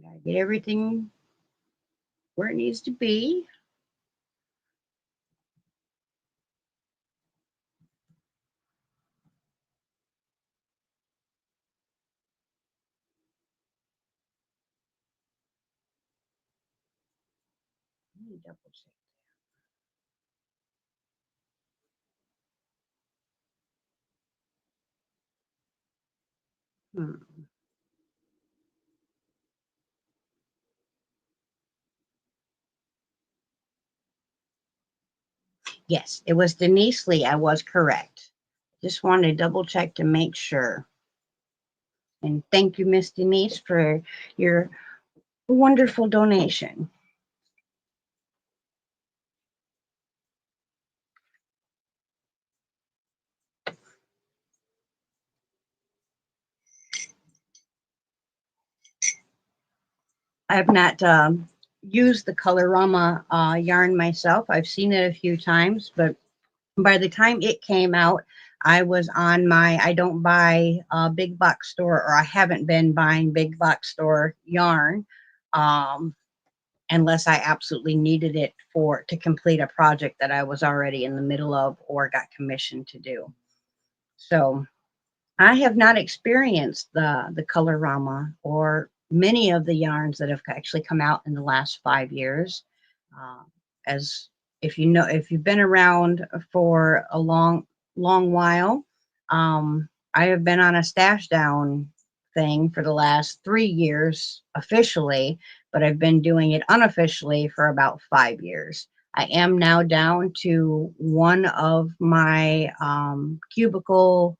Gotta get everything where it needs to be. Let me double check. Hmm. Yes, it was Denise Lee. I was correct. Just wanted to double check to make sure. And thank you, Miss Denise, for your wonderful donation. I've not used the Colorama yarn myself. I've seen it a few times, but by the time it came out, I was on my I don't buy big box store, or I haven't been buying big box store yarn um, unless I absolutely needed it for to complete a project that I was already in the middle of or got commissioned to do. So I have not experienced the Colorama or many of the yarns that have actually come out in the last 5 years. Uh, as if you know, if you've been around for a long while, I have been on a stash down thing for the last 3 years officially, but I've been doing it unofficially for about 5 years. I am now down to one of my cubicle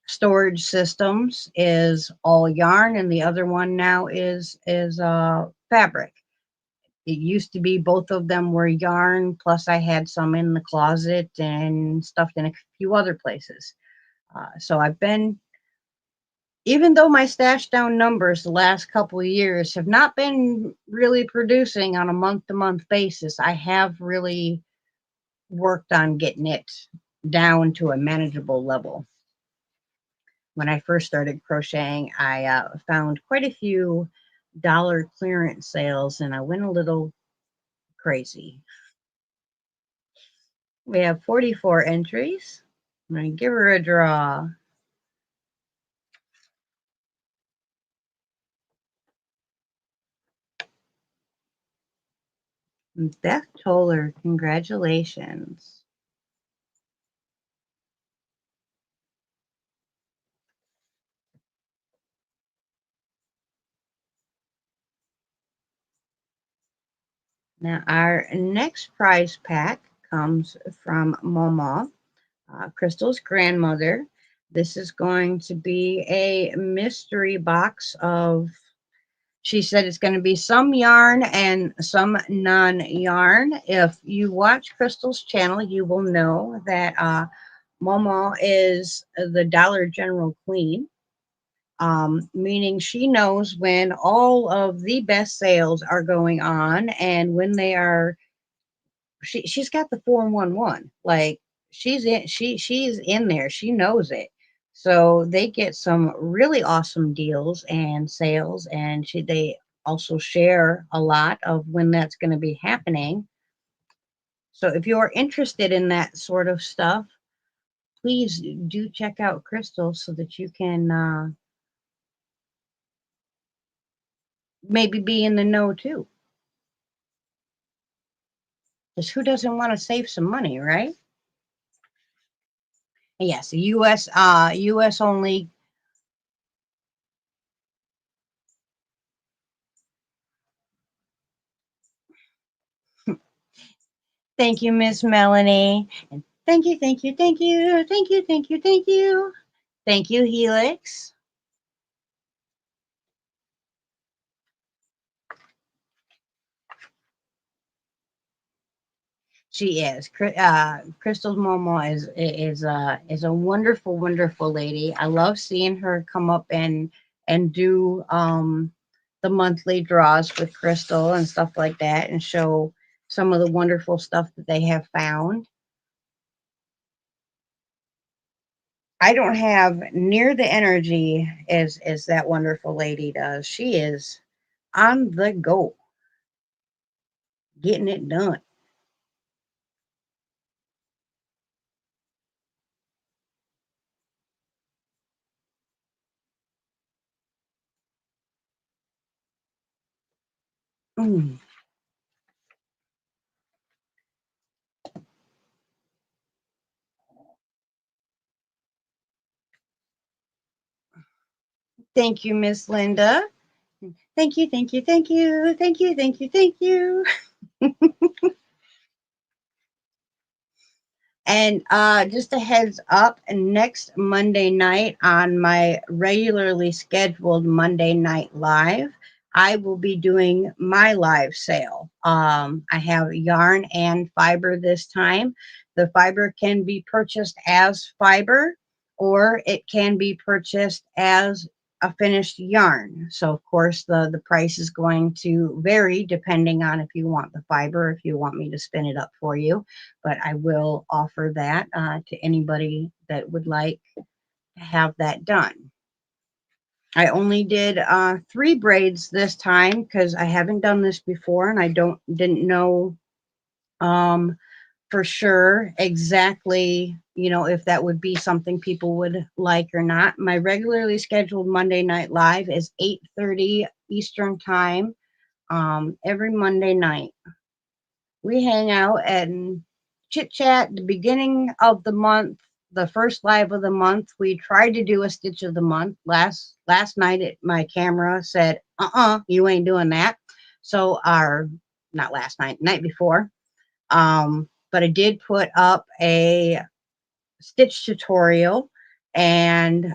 storage systems is all yarn, and the other one now is fabric. It used to be both of them were yarn, plus I had some in the closet and stuffed in a few other places. So I've been, even though my stash down numbers the last couple of years have not been really producing on a month to month basis, I have really worked on getting it down to a manageable level. When I first started crocheting, I found quite a few dollar clearance sales, and I went a little crazy. We have 44 entries. I'm going to give her a draw. Beth Toller, congratulations. Now, our next prize pack comes from mamaw, Crystal's grandmother. This is going to be a mystery box of, she said it's going to be some yarn and some non-yarn. If you watch Crystal's channel, you will know that Momo is the Dollar General queen, meaning she knows when all of the best sales are going on and when they are. She's got the 411. Like she's in there. She knows it. So they get some really awesome deals and sales, and they also share a lot of when that's going to be happening. So if you're interested in that sort of stuff, please do check out Crystal so that you can maybe be in the know too. Because who doesn't want to save some money, right? Yes, US only. Thank you, Miss Melanie. And thank you, thank you, thank you, thank you, thank you, thank you. Thank you, Helix. She is. Crystal's mama is a wonderful, wonderful lady. I love seeing her come up and do the monthly draws with Crystal and stuff like that, and show some of the wonderful stuff that they have found. I don't have near the energy as that wonderful lady does. She is on the go, getting it done. Mm. Thank you, Miss Linda. Thank you, thank you, thank you, thank you, thank you, thank you. And just a heads up, next Monday night on my regularly scheduled Monday night live, I will be doing my live sale. I have yarn and fiber this time. The fiber can be purchased as fiber, or it can be purchased as a finished yarn. So, of course, the price is going to vary depending on if you want the fiber, if you want me to spin it up for you, but I will offer that to anybody that would like to have that done. I only did 3 braids this time because I haven't done this before and I didn't know um, for sure exactly, if that would be something people would like or not. My regularly scheduled Monday night live is 8:30 Eastern time every Monday night. We hang out and chit chat the beginning of the month, the first live of the month. We tried to do a stitch of the month. Last night my camera said, you ain't doing that. So our not last night, night before. But I did put up a stitch tutorial, and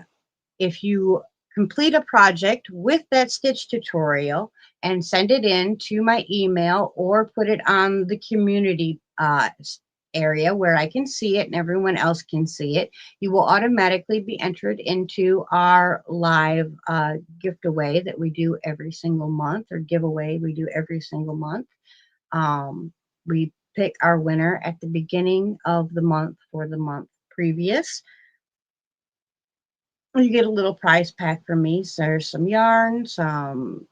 if you complete a project with that stitch tutorial and send it in to my email or put it on the community area where I can see it and everyone else can see it, you will automatically be entered into our live giveaway that we do every single month, or giveaway we do every single month. We pick our winner at the beginning of the month for the month previous. You get a little prize pack from me. So there's some yarn, some,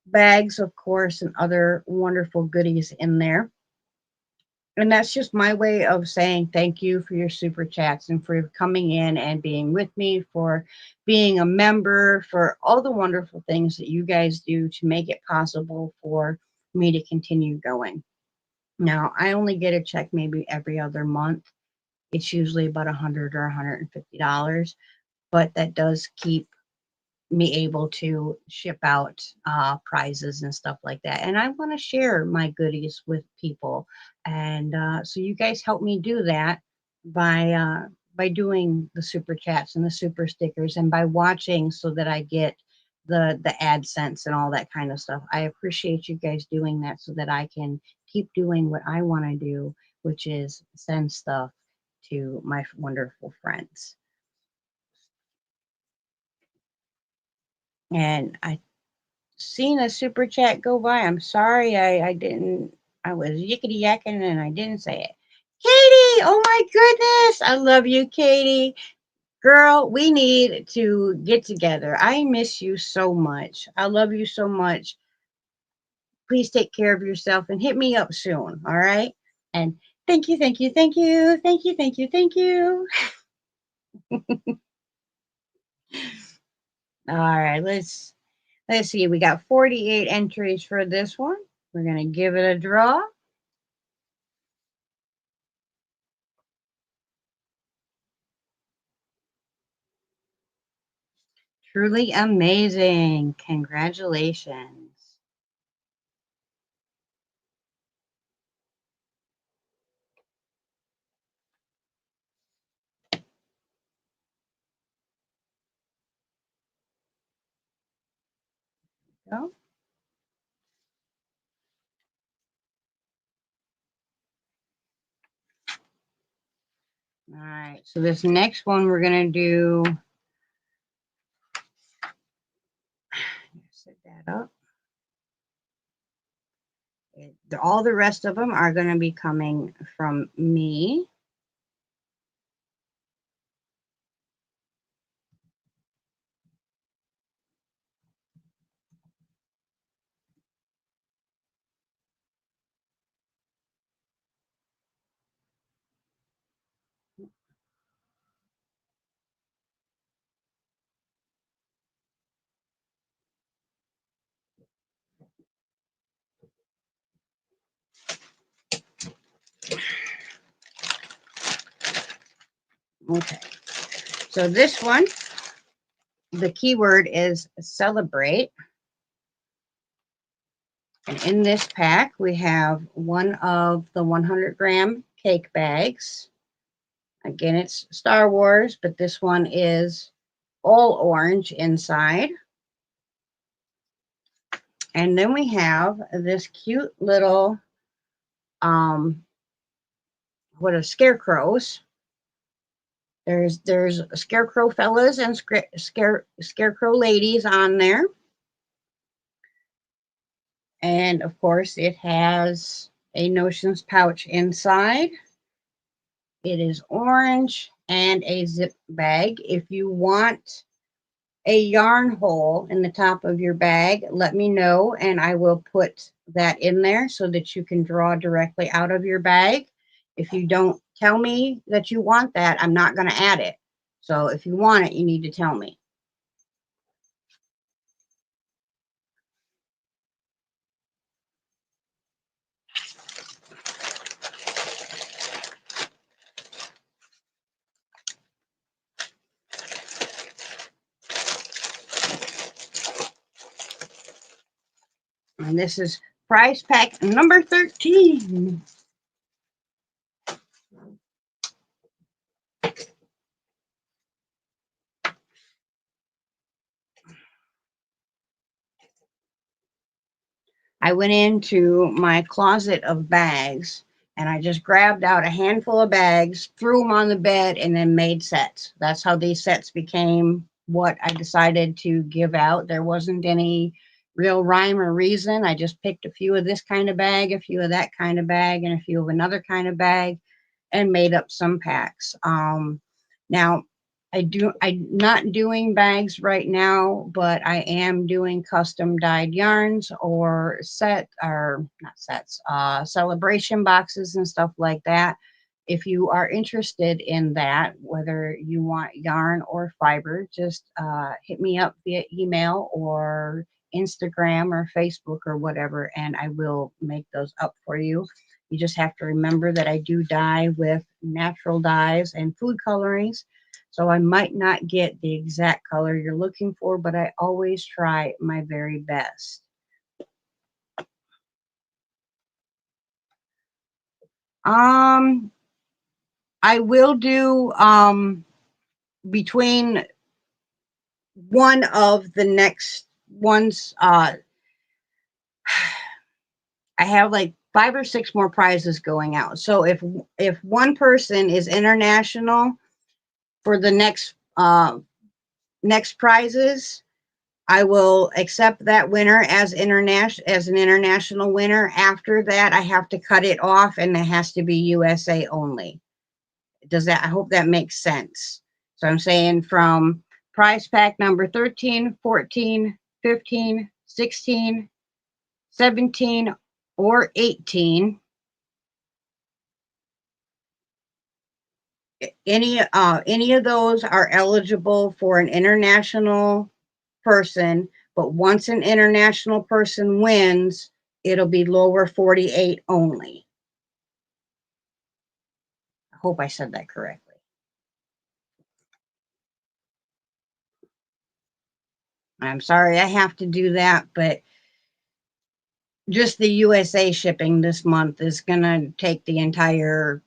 bags, of course, and other wonderful goodies in there. And that's just my way of saying thank you for your super chats and for coming in and being with me, for being a member, for all the wonderful things that you guys do to make it possible for me to continue going. Now, I only get a check maybe every other month. It's usually about $100 or $150, but that does keep me able to ship out prizes and stuff like that. And I want to share my goodies with people, and so you guys help me do that by doing the super chats and the super stickers, and by watching so that I get the AdSense and all that kind of stuff. I appreciate you guys doing that so that I can keep doing what I want to do, which is send stuff to my wonderful friends. And I seen a super chat go by. I'm sorry I didn't. I was yickety yakking and I didn't say it. Katie, oh my goodness. I love you, Katie. Girl, we need to get together. I miss you so much. I love you so much. Please take care of yourself and hit me up soon. All right. And thank you, thank you, thank you, thank you, thank you, thank you. All right, let's see. We got 48 entries for this one. We're gonna give it a draw. Truly amazing. Congratulations. Go. All right, so this next one we're gonna do, set that up. All the rest of them are gonna be coming from me. Okay, so this one, the keyword is celebrate. And in this pack, we have one of the 100-gram cake bags. Again, it's Star Wars, but this one is all orange inside. And then we have this cute little, what are scarecrows? There's scarecrow fellas and scarecrow ladies on there. And of course, it has a notions pouch inside. It is orange and a zip bag. If you want a yarn hole in the top of your bag, let me know and I will put that in there so that you can draw directly out of your bag. If you don't tell me that you want that, I'm not going to add it. So if you want it, you need to tell me. And this is prize pack number 13. I went into my closet of bags and I just grabbed out a handful of bags, threw them on the bed, and then made sets. That's how these sets became what I decided to give out. There wasn't any real rhyme or reason. I just picked a few of this kind of bag, a few of that kind of bag, and a few of another kind of bag and made up some packs. Now, I'm not doing bags right now, but I am doing custom dyed yarns or not sets, celebration boxes and stuff like that. If you are interested in that, whether you want yarn or fiber, just hit me up via email or Instagram or Facebook or whatever, and I will make those up for you. You just have to remember that I do dye with natural dyes and food colorings. So I might not get the exact color you're looking for, but I always try my very best. I will do between one of the next ones. I have like 5 or 6 more prizes going out. So if one person is international for the next prizes, I will accept that winner as an international winner. After that, I have to cut it off and it has to be USA only. I hope that makes sense. So I'm saying from prize pack number 13, 14, 15, 16, 17, or 18. Any of those are eligible for an international person, but once an international person wins, it'll be lower 48 only. I hope I said that correctly. I'm sorry I have to do that, but just the USA shipping this month is gonna take the entire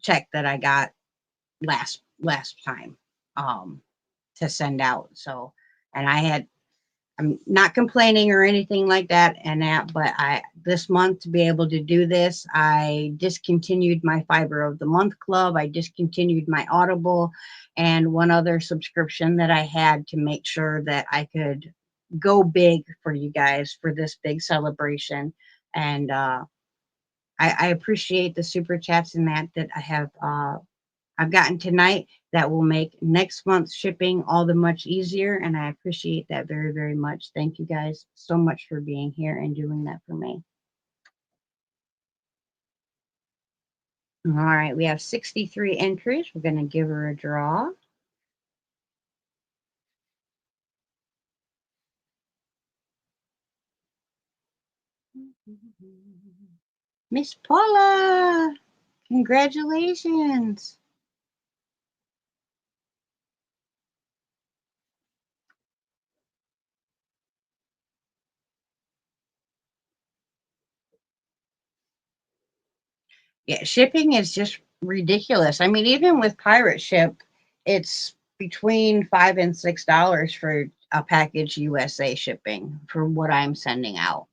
check that I got last time to send out. So, and I'm not complaining or anything like that, but I this month to be able to do this, I discontinued my Fiber of the Month Club. I discontinued my Audible and one other subscription that I had to make sure that I could go big for you guys for this big celebration. And I appreciate the super chats and that I've gotten tonight that will make next month's shipping all the much easier. And I appreciate that very, very much. Thank you guys so much for being here and doing that for me. All right, we have 63 entries. We're going to give her a draw. Miss Paula, congratulations. Yeah, shipping is just ridiculous. I mean, even with Pirate Ship, it's between $5 and $6 for a package USA shipping for what I'm sending out.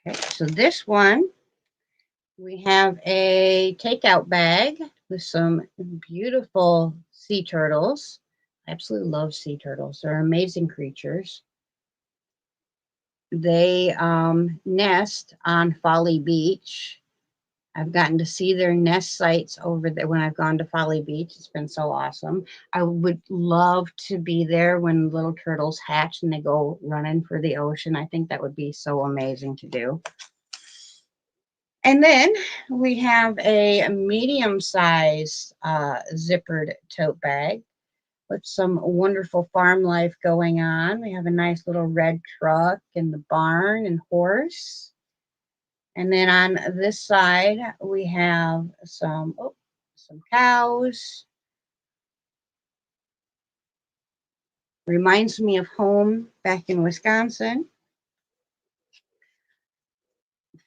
Okay, so this one, we have a takeout bag with some beautiful sea turtles. I absolutely love sea turtles. They're amazing creatures. They nest on Folly Beach. I've gotten to see their nest sites over there when I've gone to Folly Beach. It's been so awesome. I would love to be there when little turtles hatch and they go running for the ocean. I think that would be so amazing to do. And then we have a medium-sized zippered tote bag with some wonderful farm life going on. We have a nice little red truck and the barn and horse. And then on this side, we have some cows. Reminds me of home back in Wisconsin.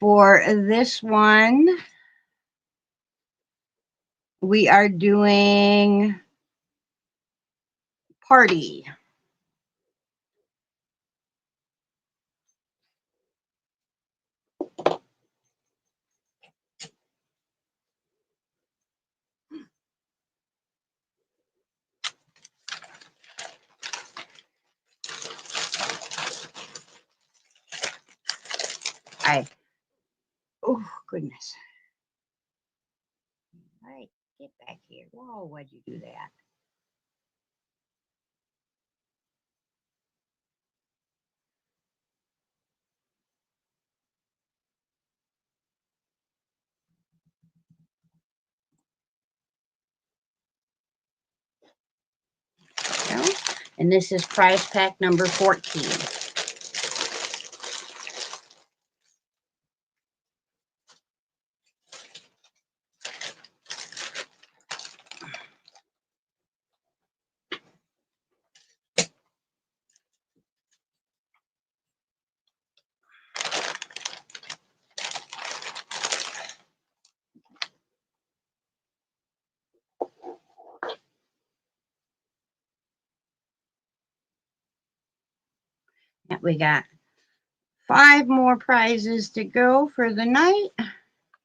For this one, we are doing party. Oh, goodness. All right, get back here. Whoa, why'd you do that? No? And this is prize pack number 14. We got 5 more prizes to go for the night.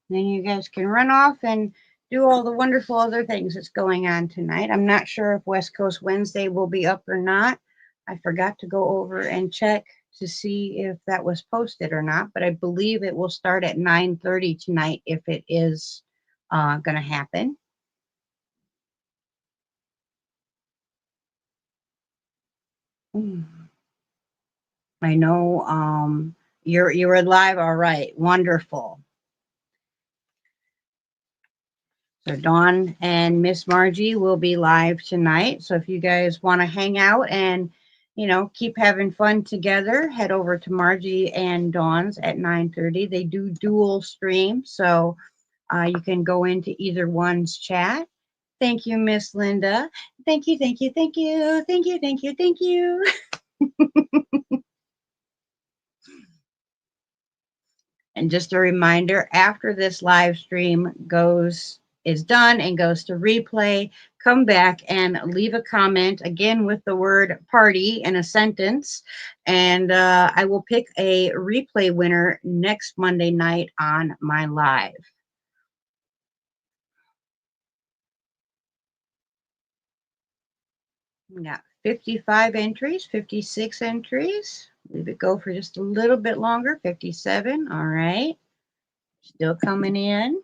Then you guys can run off and do all the wonderful other things that's going on tonight. I'm not sure if West Coast Wednesday will be up or not. I forgot to go over and check to see if that was posted or not, but I believe it will start at 9:30 tonight if it is going to happen. I know you're live. All right, wonderful. So Dawn and Miss Margie will be live tonight. So if you guys want to hang out and, keep having fun together, head over to Margie and Dawn's at 9:30. They do dual stream, so you can go into either one's chat. Thank you, Miss Linda. Thank you, thank you, thank you, thank you, thank you, thank you. And just a reminder, after this live stream is done and goes to replay, come back and leave a comment again with the word party in a sentence. And I will pick a replay winner next Monday night on my live. We got 55 entries, 56 entries. Leave it go for just a little bit longer. 57. All right. Still coming in.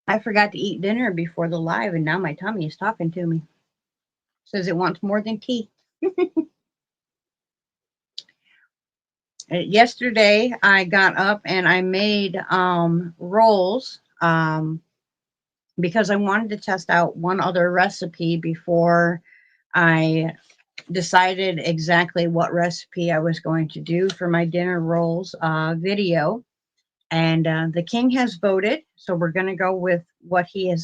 I forgot to eat dinner before the live, and now my tummy is talking to me. Says it wants more than tea. Yesterday, I got up and I made rolls because I wanted to test out one other recipe before I decided exactly what recipe I was going to do for my dinner rolls video. And the king has voted, so we're going to go with what he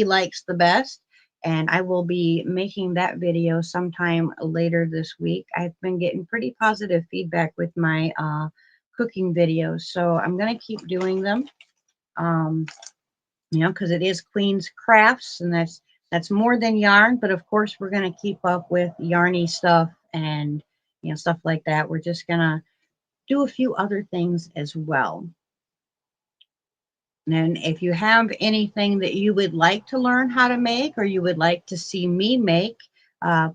likes the best. And I will be making that video sometime later this week. I've been getting pretty positive feedback with my cooking videos, so I'm going to keep doing them. Because it is Queen's Crafts, and that's more than yarn. But of course, we're going to keep up with yarny stuff and stuff like that. We're just going to do a few other things as well. And if you have anything that you would like to learn how to make or you would like to see me make,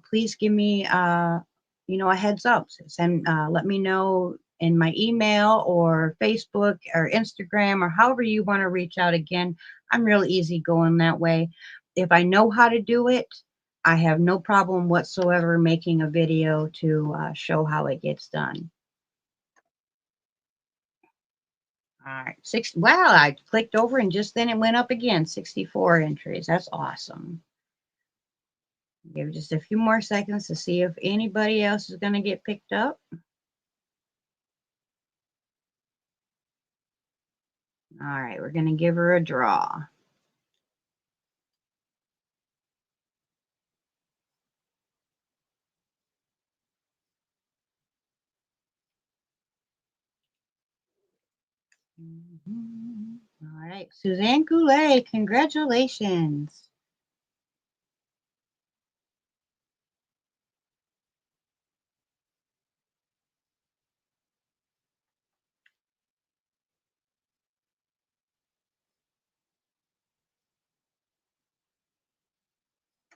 please give me, a heads up. Let me know in my email or Facebook or Instagram or however you want to reach out. Again, I'm real easy going that way. If I know how to do it, I have no problem whatsoever making a video to show how it gets done. All right, wow, I clicked over and just then it went up again, 64 entries. That's awesome. Give it just a few more seconds to see if anybody else is going to get picked up. All right, we're going to give her a draw. All right, Suzanne Goulet, congratulations.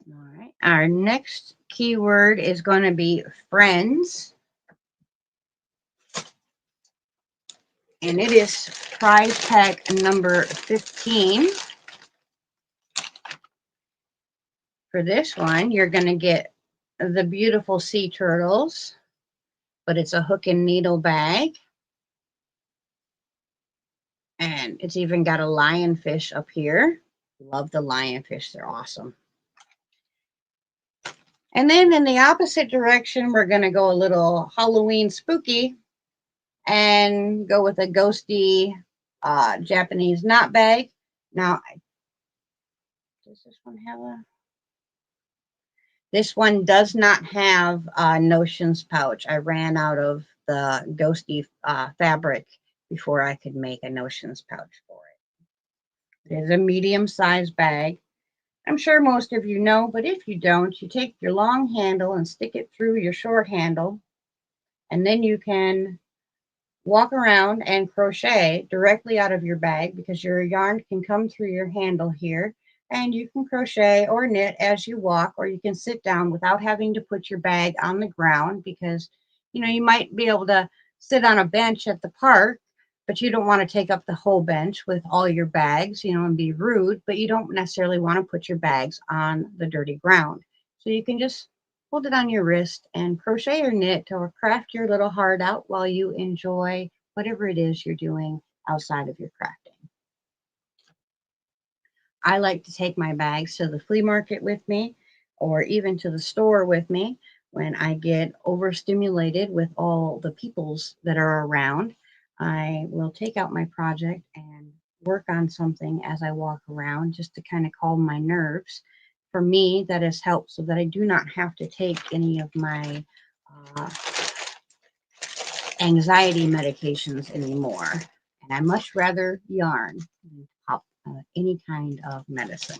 All right, our next keyword is going to be friends. And it is prize pack number 15. For this one, you're going to get the beautiful sea turtles, but it's a hook and needle bag. And it's even got a lionfish up here. Love the lionfish. They're awesome. And then in the opposite direction, we're going to go a little Halloween spooky and go with a ghosty Japanese knot bag. Now, does this one have a... This one does not have a notions pouch. I ran out of the ghosty fabric before I could make a notions pouch for it. It is a medium-sized bag. I'm sure most of you know, but if you don't, you take your long handle and stick it through your short handle, and then you can walk around and crochet directly out of your bag because your yarn can come through your handle here. And you can crochet or knit as you walk, or you can sit down without having to put your bag on the ground because, you might be able to sit on a bench at the park, but you don't want to take up the whole bench with all your bags, and be rude, but you don't necessarily want to put your bags on the dirty ground. So you can just hold it on your wrist and crochet or knit or craft your little heart out while you enjoy whatever it is you're doing outside of your crafting. I like to take my bags to the flea market with me or even to the store with me when I get overstimulated with all the peoples that are around. I will take out my project and work on something as I walk around just to kind of calm my nerves. For me, that has helped so that I do not have to take any of my uh, anxiety medications anymore. And I much rather yarn than pop any kind of medicine.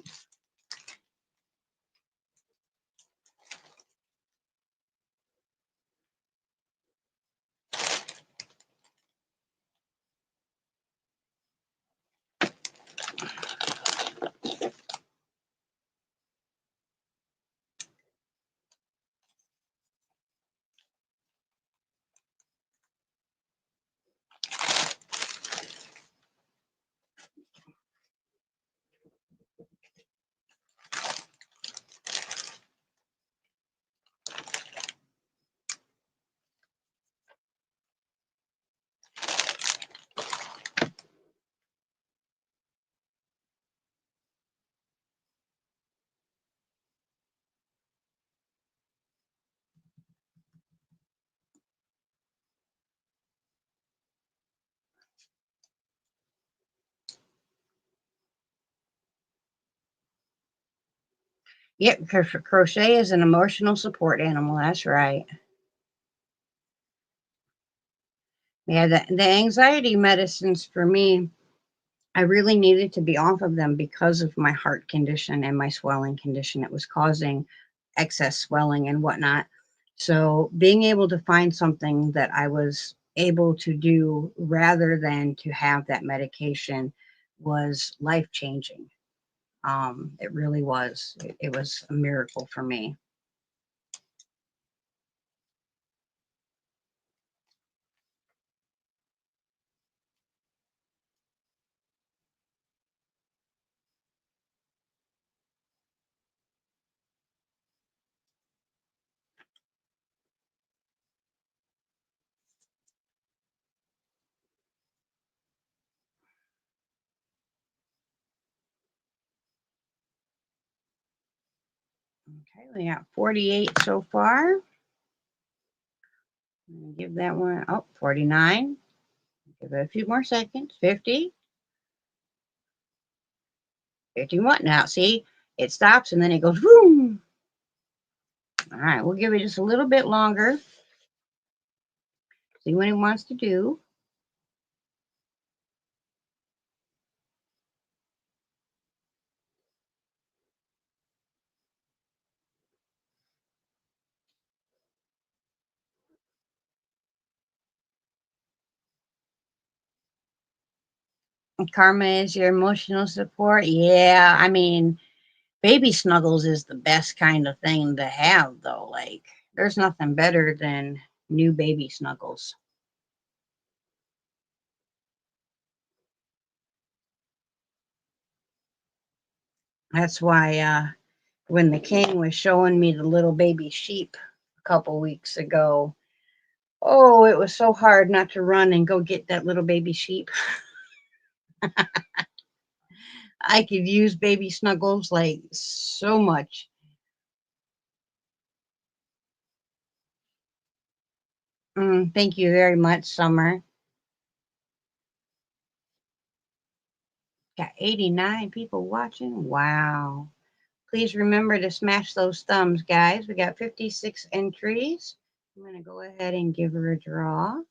Yep, crochet is an emotional support animal. That's right. Yeah, the anxiety medicines for me, I really needed to be off of them because of my heart condition and my swelling condition. It was causing excess swelling and whatnot. So being able to find something that I was able to do rather than to have that medication was life changing. It really was. It was a miracle for me. Okay, we got 48 so far. Give that one, oh, 49. Give it a few more seconds. 50, 51. Now, see, it stops and then it goes, boom. All right, we'll give it just a little bit longer. See what it wants to do. Karma is your emotional support. Yeah, I mean, baby snuggles is the best kind of thing to have, though. Like, there's nothing better than new baby snuggles. That's why when the king was showing me the little baby sheep a couple weeks ago, oh, it was so hard not to run and go get that little baby sheep. I could use baby snuggles like so much. Thank you very much, Summer. Got 89 people watching. Wow. Please remember to smash those thumbs, guys. We got 56 entries. I'm going to go ahead and give her a draw.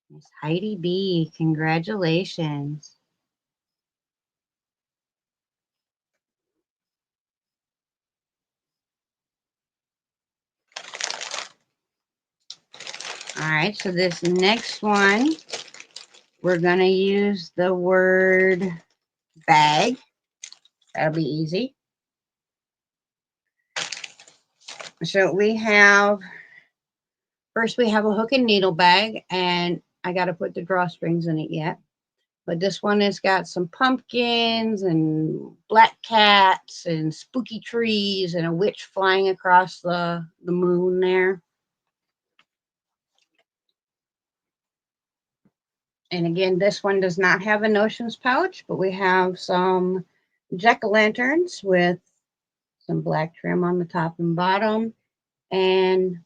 Miss Heidi B. Congratulations. All right, so this next one, we're going to use the word bag. That'll be easy. So we have, first we have a hook and needle bag, and I got to put the drawstrings in it yet. But this one has got some pumpkins and black cats and spooky trees and a witch flying across the moon there. And again, this one does not have a notions pouch, but we have some jack-o'-lanterns with some black trim on the top and bottom and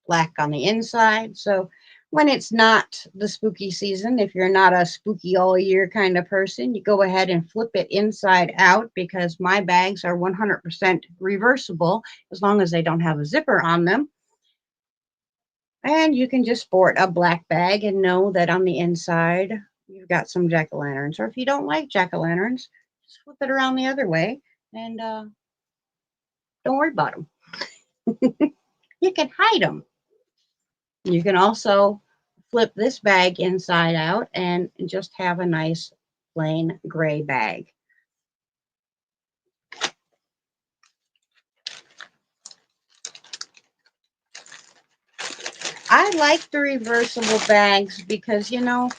black on the inside. So when it's not the spooky season, if you're not a spooky all year kind of person, you go ahead and flip it inside out, because my bags are 100% reversible as long as they don't have a zipper on them. And you can just sport a black bag and know that on the inside you've got some jack-o'-lanterns. Or if you don't like jack-o'-lanterns, just flip it around the other way and don't worry about them. You can hide them. You can also flip this bag inside out and just have a nice plain gray bag. I like the reversible bags because, you know,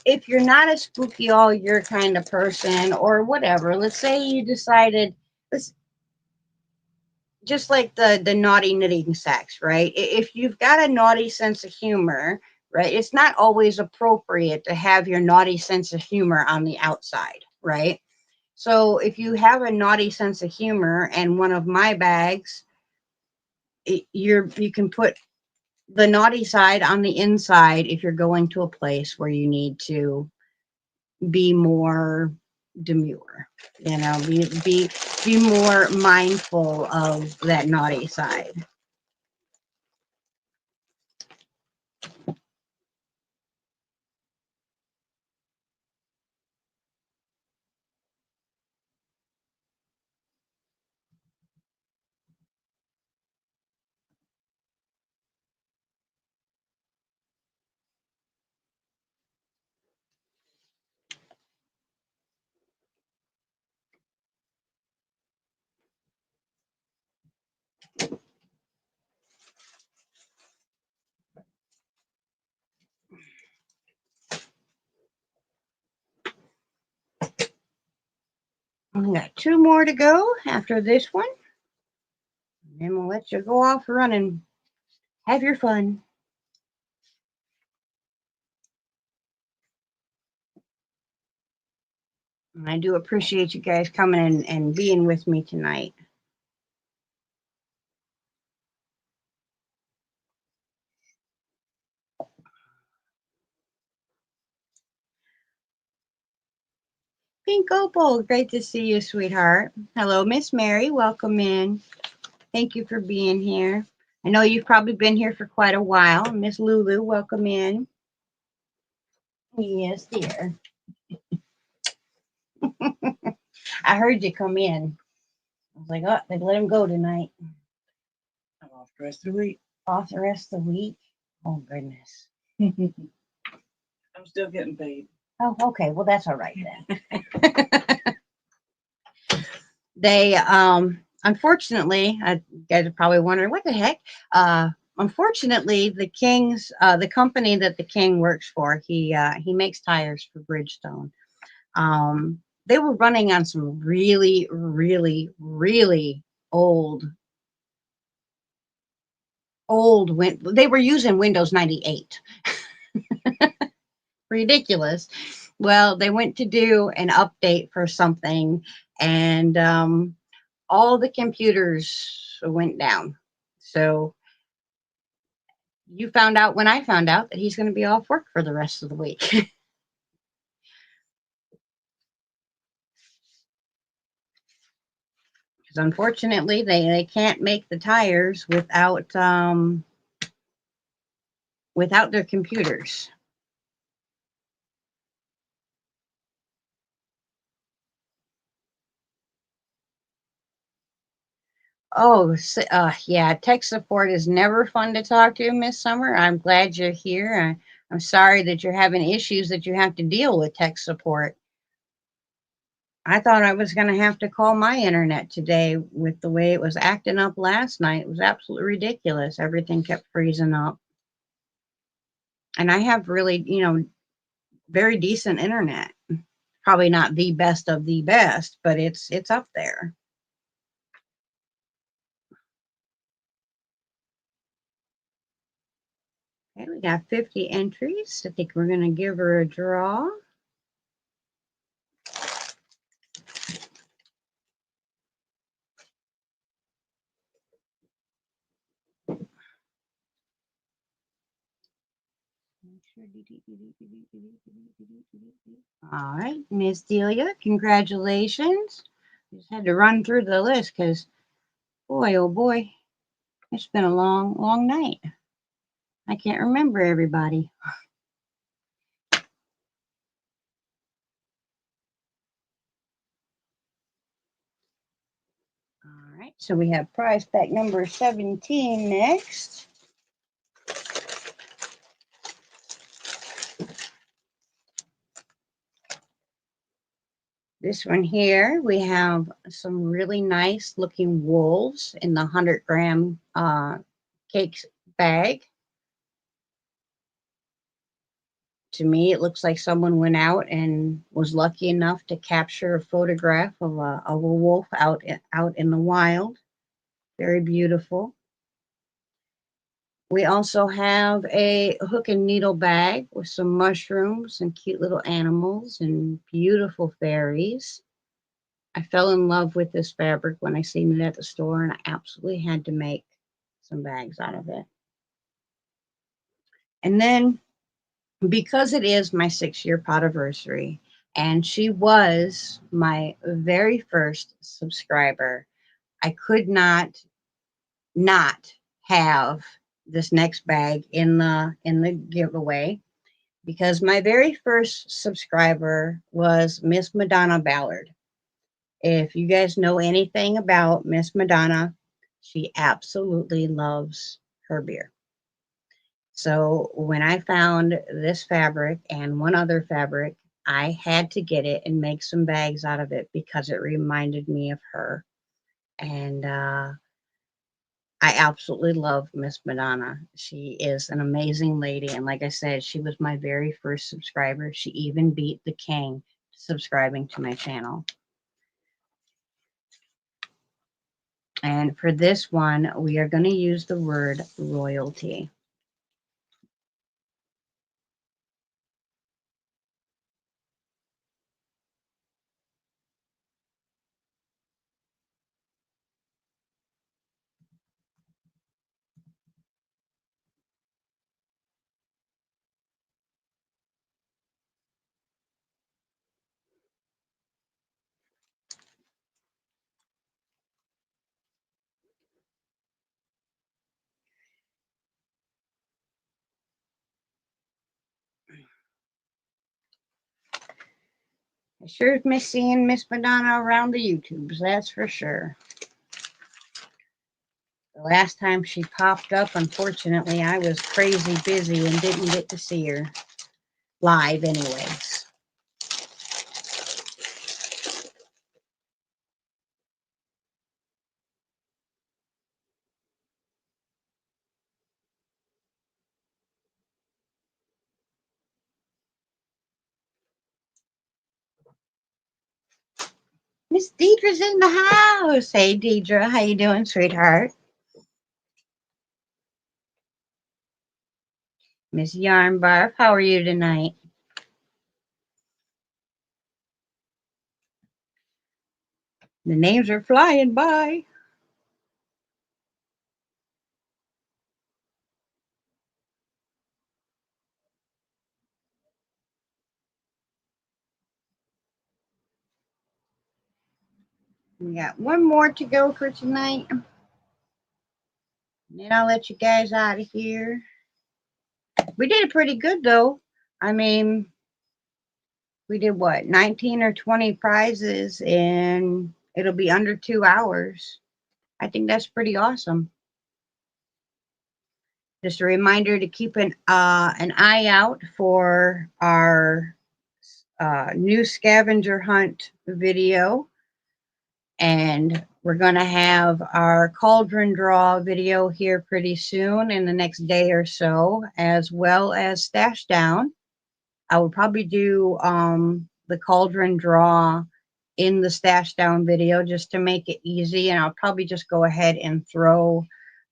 if you're not a spooky all year kind of person or whatever, let's say you decided, just like the naughty knitting sacks, right? If you've got a naughty sense of humor, right, it's not always appropriate to have your naughty sense of humor on the outside, right? So if you have a naughty sense of humor and one of my bags, you can put the naughty side on the inside if you're going to a place where you need to be more demure, you know, be more mindful of that naughty side. We got two more to go after this one. And then we'll let you go off running. Have your fun. And I do appreciate you guys coming in and being with me tonight. Pink Opal, great to see you, sweetheart. Hello, Miss Mary. Welcome in. Thank you for being here. I know you've probably been here for quite a while. Miss Lulu, welcome in. Yes, dear. I heard you come in. I was like, oh, they let him go tonight. I'm off the rest of the week. Off the rest of the week? Oh, goodness. I'm still getting paid. Oh, okay. Well, that's all right then. They, unfortunately, you guys are probably wondering, what the heck? Unfortunately, the company that the king works for, he makes tires for Bridgestone. They were running on some really, really, really old they were using Windows 98. Ridiculous. Well, they went to do an update for something, and all the computers went down. So you found out when I found out that he's going to be off work for the rest of the week. Because unfortunately, they can't make the tires without their computers. Oh, yeah, tech support is never fun to talk to, Miss Summer. I'm glad you're here. I'm sorry that you're having issues that you have to deal with tech support. I thought I was going to have to call my internet today with the way it was acting up last night. It was absolutely ridiculous. Everything kept freezing up. And I have really, very decent internet. Probably not the best of the best, but it's up there. Okay, we got 50 entries. I think we're going to give her a draw. All right, Miss Delia, congratulations. Just had to run through the list because, boy, oh boy, it's been a long, long night. I can't remember everybody. All right, so we have prize pack number 17 next. This one here, we have some really nice looking wools in the 100-gram cake bag. To me, it looks like someone went out and was lucky enough to capture a photograph of a wolf out in the wild. Very beautiful. We also have a hook and needle bag with some mushrooms and cute little animals and beautiful fairies. I fell in love with this fabric when I seen it at the store, and I absolutely had to make some bags out of it. And then, because it is my 6-year anniversary, and she was my very first subscriber, I could not have this next bag in the giveaway, because my very first subscriber was Miss Madonna Ballard. If you guys know anything about Miss Madonna, she absolutely loves her beer. So when I found this fabric and one other fabric, I had to get it and make some bags out of it because it reminded me of her. And I absolutely love Miss Madonna. She is an amazing lady. And like I said, she was my very first subscriber. She even beat the king subscribing to my channel. And for this one, we are going to use the word royalty. I sure miss seeing Miss Madonna around the YouTubes, that's for sure. The last time she popped up, unfortunately, I was crazy busy and didn't get to see her live anyways. Miss Deidre's in the house. Hey, Deidre, how you doing, sweetheart? Miss Yarn Barf, how are you tonight? The names are flying by. We got one more to go for tonight. And then I'll let you guys out of here. We did it pretty good, though. I mean, we did what, 19 or 20 prizes, and it'll be under 2 hours. I think that's pretty awesome. Just a reminder to keep an eye out for our new scavenger hunt video. And we're going to have our cauldron draw video here pretty soon in the next day or so, as well as stash down. I will probably do the cauldron draw in the stash down video just to make it easy. And I'll probably just go ahead and throw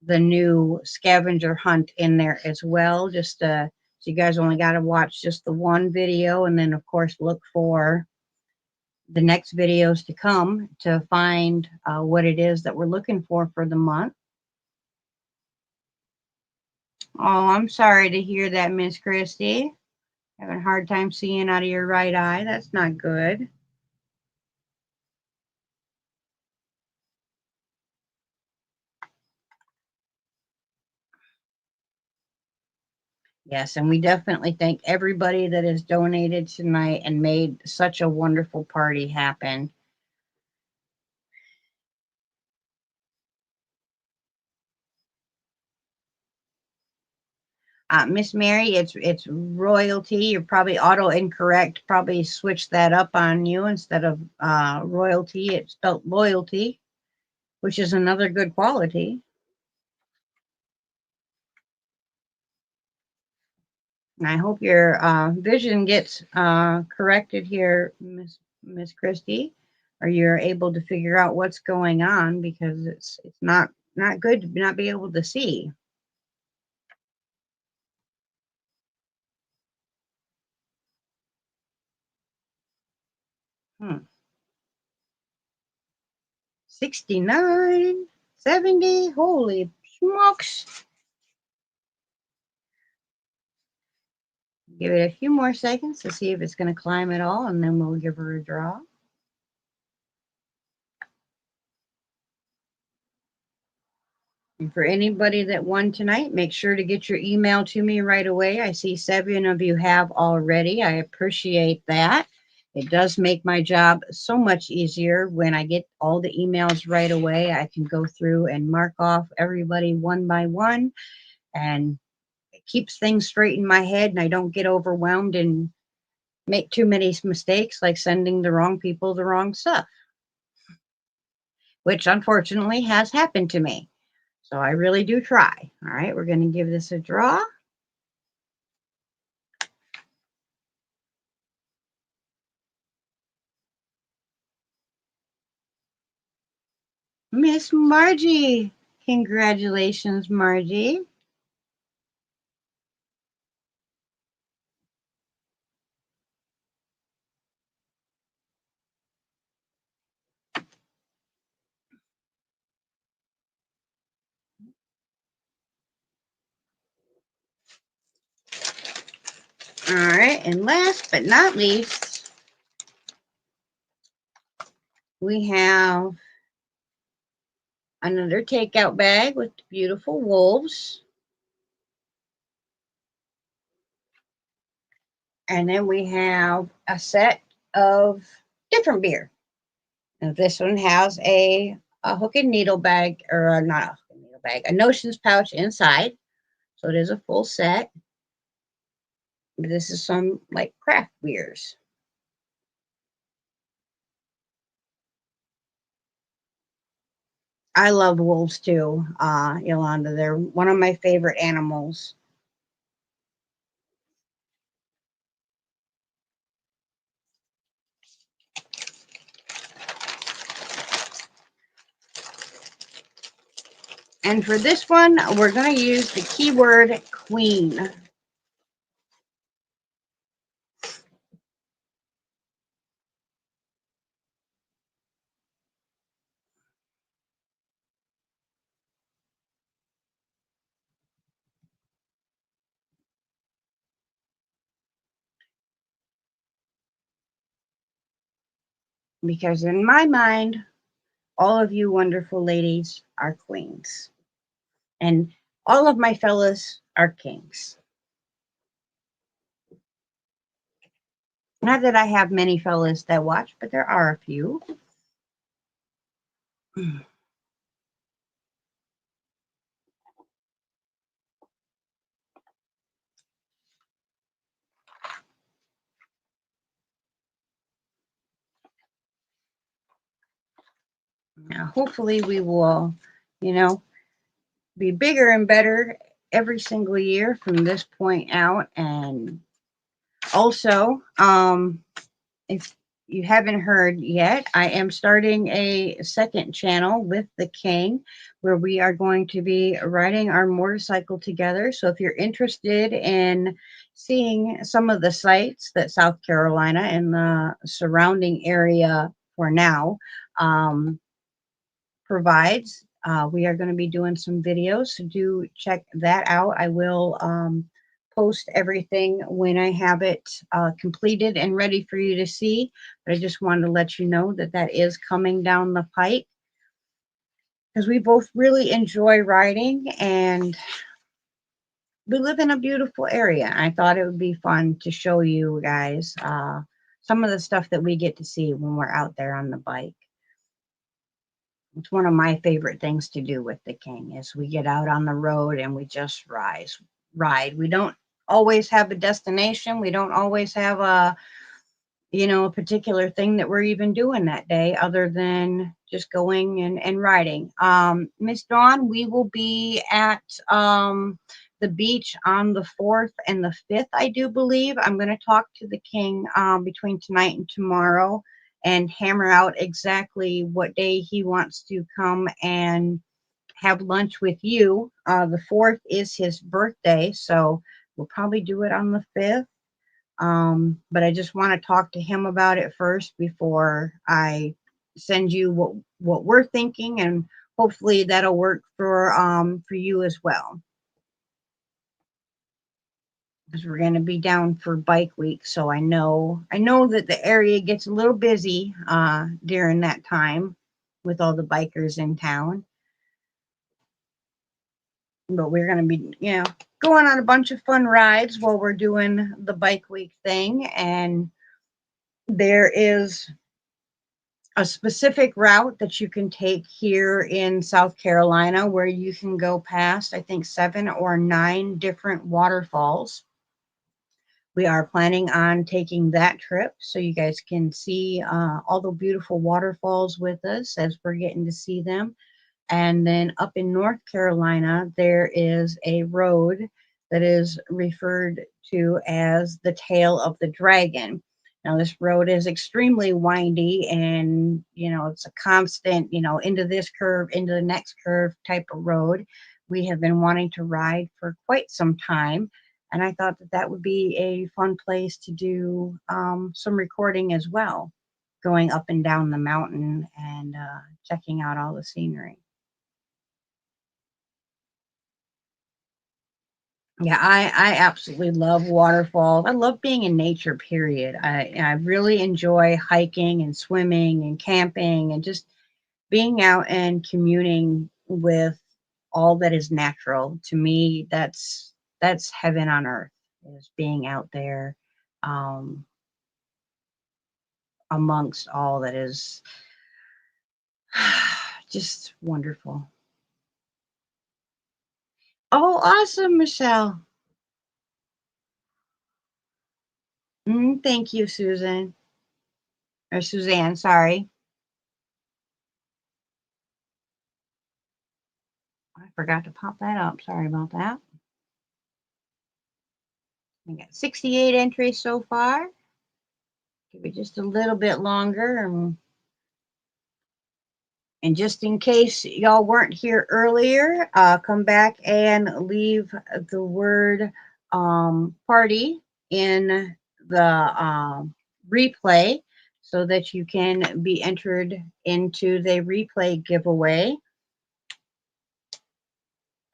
the new scavenger hunt in there as well. Just so you guys only got to watch just the one video. And then, of course, look for the next videos to come to find what it is that we're looking for the month. Oh, I'm sorry to hear that, Miss Christie. Having a hard time seeing out of your right eye. That's not good. Yes, and we definitely thank everybody that has donated tonight and made such a wonderful party happen. Miss Mary, it's royalty. You're probably auto incorrect. Probably switched that up on you instead of royalty. It's spelled loyalty, which is another good quality. And I hope your vision gets corrected here, Miss Christie, or you're able to figure out what's going on, because it's not good to not be able to see. 69, 70, holy smokes. Give it a few more seconds to see if it's going to climb at all, and then we'll give her a draw. And for anybody that won tonight, make sure to get your email to me right away. I see 7 of you have already. I appreciate that. It does make my job so much easier when I get all the emails right away. I can go through and mark off everybody one by one, and it keeps things straight in my head, and I don't get overwhelmed and make too many mistakes, like sending the wrong people the wrong stuff, which unfortunately has happened to me. So I really do try. All right, we're going to give this a draw. Miss Margie. Congratulations, Margie. All right, and last but not least, we have another takeout bag with beautiful wolves. And then we have a set of different beer. Now this one has a hook and needle bag, or not a hook and needle bag, a notions pouch inside. So it is a full set. This is some like craft beers. I love wolves too, Yolanda. They're one of my favorite animals. And for this one, we're going to use the keyword queen. Because in my mind, all of you wonderful ladies are queens. And all of my fellas are kings. Not that I have many fellas that watch, but there are a few. Now, hopefully we will, you know, be bigger and better every single year from this point out. And also, if you haven't heard yet, I am starting a second channel with the King where we are going to be riding our motorcycle together. So if you're interested in seeing some of the sights that South Carolina and the surrounding area for now provides, we are going to be doing some videos. So do check that out. I will post everything when I have it completed and ready for you to see. But I just wanted to let you know that that is coming down the pike because we both really enjoy riding and we live in a beautiful area. I thought it would be fun to show you guys some of the stuff that we get to see when we're out there on the bike. It's one of my favorite things to do with the King is we get out on the road and we just ride. We don't always have a destination. We don't always have a, you know, a particular thing that we're even doing that day other than just going and riding. Miss Dawn, we will be at the beach on the 4th and the 5th, I do believe. I'm going to talk to the King between tonight and tomorrow and hammer out exactly what day he wants to come and have lunch with you. The 4th is his birthday, so we'll probably do it on the 5th. But I just want to talk to him about it first before I send you what we're thinking, and hopefully that'll work for you as well. Because we're going to be down for bike week, so I know that the area gets a little busy during that time with all the bikers in town. But we're going to be, you know, going on a bunch of fun rides while we're doing the bike week thing. And there is a specific route that you can take here in South Carolina where you can go past, I think, 7 or 9 different waterfalls. We are planning on taking that trip so you guys can see all the beautiful waterfalls with us as we're getting to see them. And then up in North Carolina, there is a road that is referred to as the Tail of the Dragon. Now, this road is extremely windy and, you know, it's a constant, you know, into this curve, into the next curve type of road. We have been wanting to ride for quite some time. And I thought that that would be a fun place to do some recording as well, going up and down the mountain and checking out all the scenery. Yeah, I absolutely love waterfalls. I love being in nature, period. I really enjoy hiking and swimming and camping and just being out and communing with all that is natural. To me, that's heaven on earth, is being out there um, amongst all that is just wonderful. Oh, awesome, Michelle. Thank you, Susan. Or Suzanne, sorry. I forgot to pop that up. Sorry about that. We got 68 entries so far. Give it just a little bit longer. And just in case y'all weren't here earlier, come back and leave the word party in the replay so that you can be entered into the replay giveaway.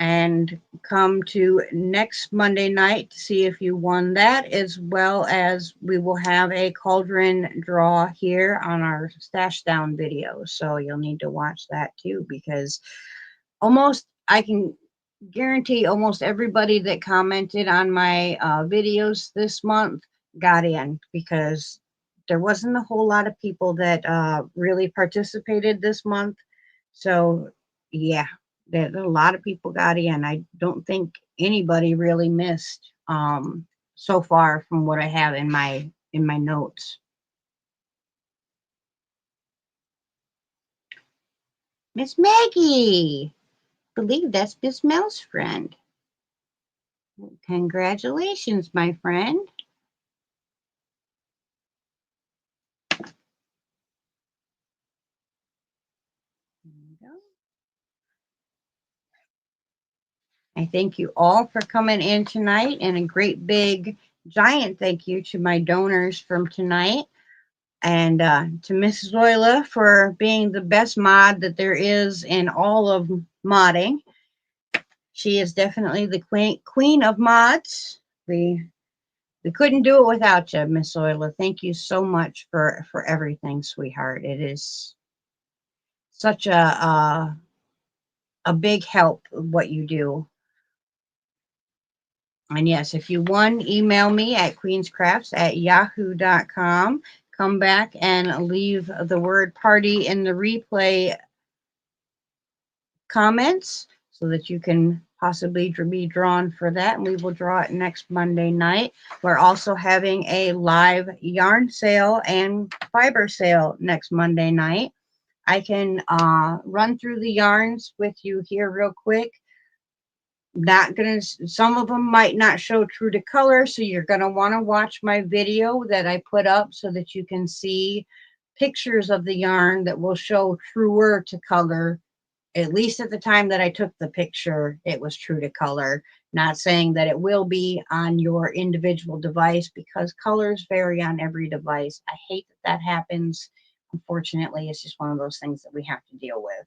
And come to next Monday night to see if you won that, as well as we will have a cauldron draw here on our stash down video. So you'll need to watch that too, because I can guarantee almost everybody that commented on my videos this month got in, because there wasn't a whole lot of people that really participated this month. So yeah, that a lot of people got in. I don't think anybody really missed so far from what I have in my notes. Miss Maggie. I believe that's Miss Mel's friend. Congratulations, my friend. There we go. I thank you all for coming in tonight, and a great big giant thank you to my donors from tonight, and to Mrs. Zoila for being the best mod that there is in all of modding. She is definitely the queen of mods. We couldn't do it without you, Miss Zoila. Thank you so much for everything, sweetheart. It is such a big help what you do. And yes, if you won, email me at queenscrafts@yahoo.com. Come back and leave the word party in the replay comments so that you can possibly be drawn for that. And we will draw it next Monday night. We're also having a live yarn sale and fiber sale next Monday night. I can run through the yarns with you here real quick. Not gonna, some of them might not show true to color, so you're gonna want to watch my video that I put up so that you can see pictures of the yarn that will show truer to color. At least at the time that I took the picture, it was true to color. Not saying that it will be on your individual device, because colors vary on every device. I hate that that happens. Unfortunately, it's just one of those things that we have to deal with.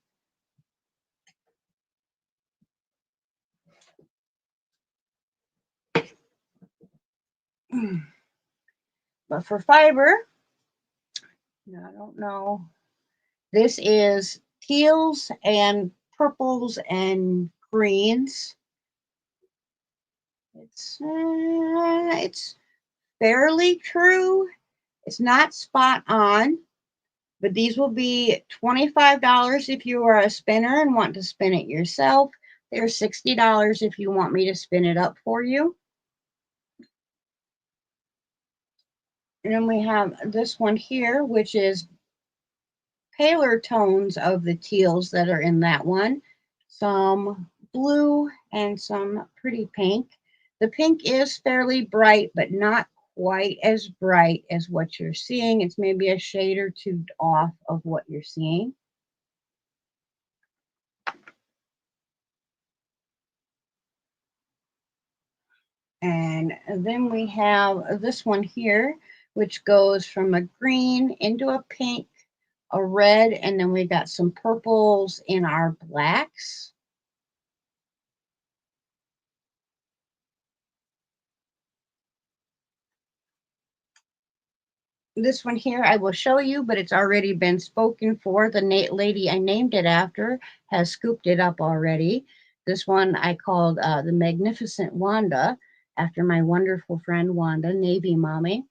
But for fiber, I don't know. This is teals and purples and greens. It's fairly true. It's not spot on, but these will be $25 if you are a spinner and want to spin it yourself. They're $60 if you want me to spin it up for you. And then we have this one here, which is paler tones of the teals that are in that one. Some blue and some pretty pink. The pink is fairly bright, but not quite as bright as what you're seeing. It's maybe a shade or two off of what you're seeing. And then we have this one here, which goes from a green into a pink, a red, and then we got some purples in our blacks. This one here I will show you, but it's already been spoken for. The lady I named it after has scooped it up already. This one I called the Magnificent Wanda, after my wonderful friend Wanda, navymommie.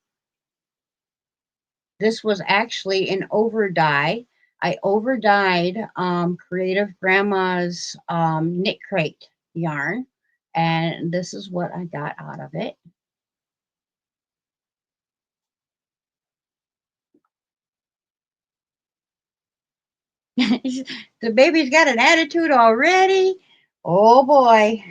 This was actually an over dye. I over dyed Creative Grandma's knit crate yarn, and this is what I got out of it. The baby's got an attitude already. Oh boy.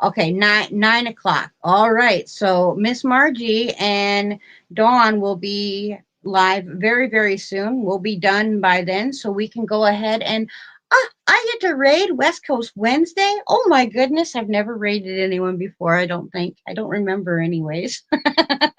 Okay, 9 o'clock. All right. So Miss Margie and Dawn will be live very, very soon. We'll be done by then, so we can go ahead and I get to raid West Coast Wednesday. Oh my goodness, I've never raided anyone before. I don't think. I don't remember anyways. I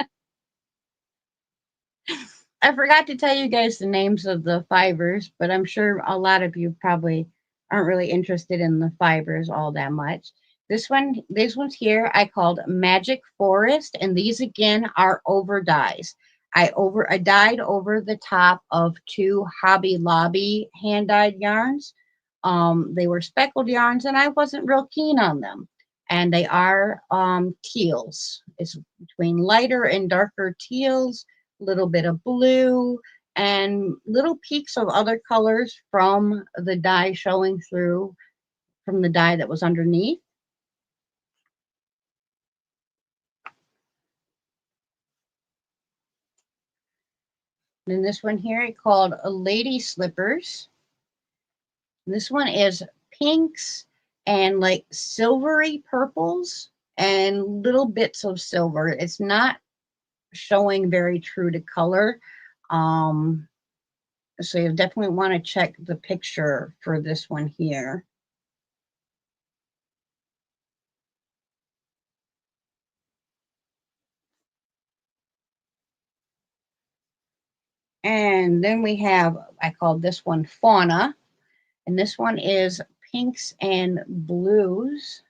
forgot to tell you guys the names of the fibers, but I'm sure a lot of you probably aren't really interested in the fibers all that much. These ones here I called Magic Forest, and these again are over dyes. I dyed over the top of two Hobby Lobby hand dyed yarns. They were speckled yarns, and I wasn't real keen on them. And they are teals. It's between lighter and darker teals, little bit of blue, and little peaks of other colors from the dye showing through from the dye that was underneath. Then this one here, I called Lady Slippers. This one is pinks and like silvery purples and little bits of silver. It's not showing very true to color. Um, so you definitely want to check the picture for this one here. And then we have, I called this one Fauna. And this one is pinks and blues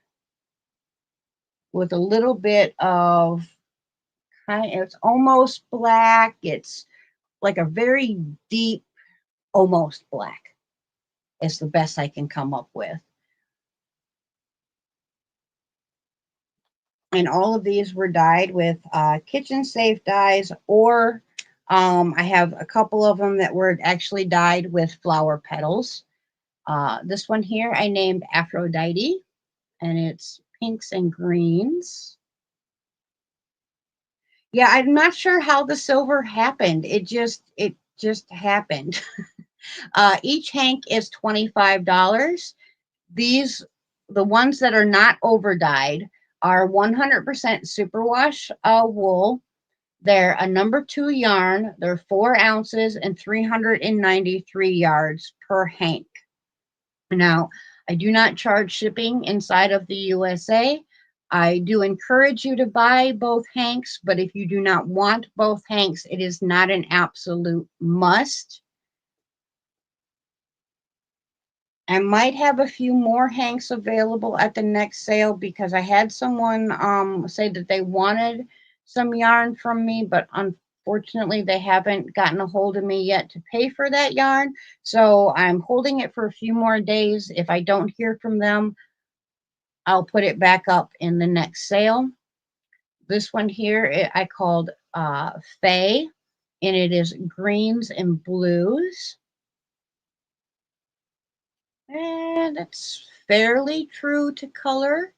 with a little bit of it's almost black. It's like a very deep, almost black is the best I can come up with. And all of these were dyed with kitchen safe dyes, or I have a couple of them that were actually dyed with flower petals. This one here I named Aphrodite, and it's pinks and greens. Yeah, I'm not sure how the silver happened. It just happened. Each hank is $25. These, the ones that are not over dyed, are 100% superwash wool. They're a number 2 yarn. They're 4 ounces and 393 yards per hank. Now, I do not charge shipping inside of the USA. I do encourage you to buy both hanks, but if you do not want both hanks, it is not an absolute must. I might have a few more hanks available at the next sale because I had someone say that they wanted some yarn from me, but unfortunately they haven't gotten a hold of me yet to pay for that yarn. So I'm holding it for a few more days. If I don't hear from them, I'll put it back up in the next sale. This one here I called Faye, and it is greens and blues. And it's fairly true to color.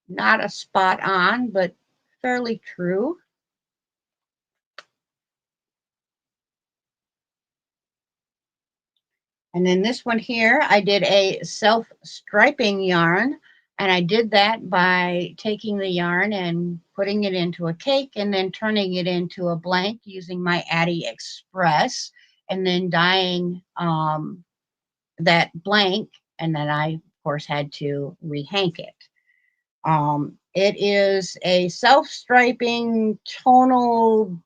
Not a spot on, but fairly true. And then this one here, I did a self-striping yarn, and I did that by taking the yarn and putting it into a cake and then turning it into a blank using my Addy Express, and then dyeing that blank, and then I, of course, had to rehank it. It is a self-striping tonal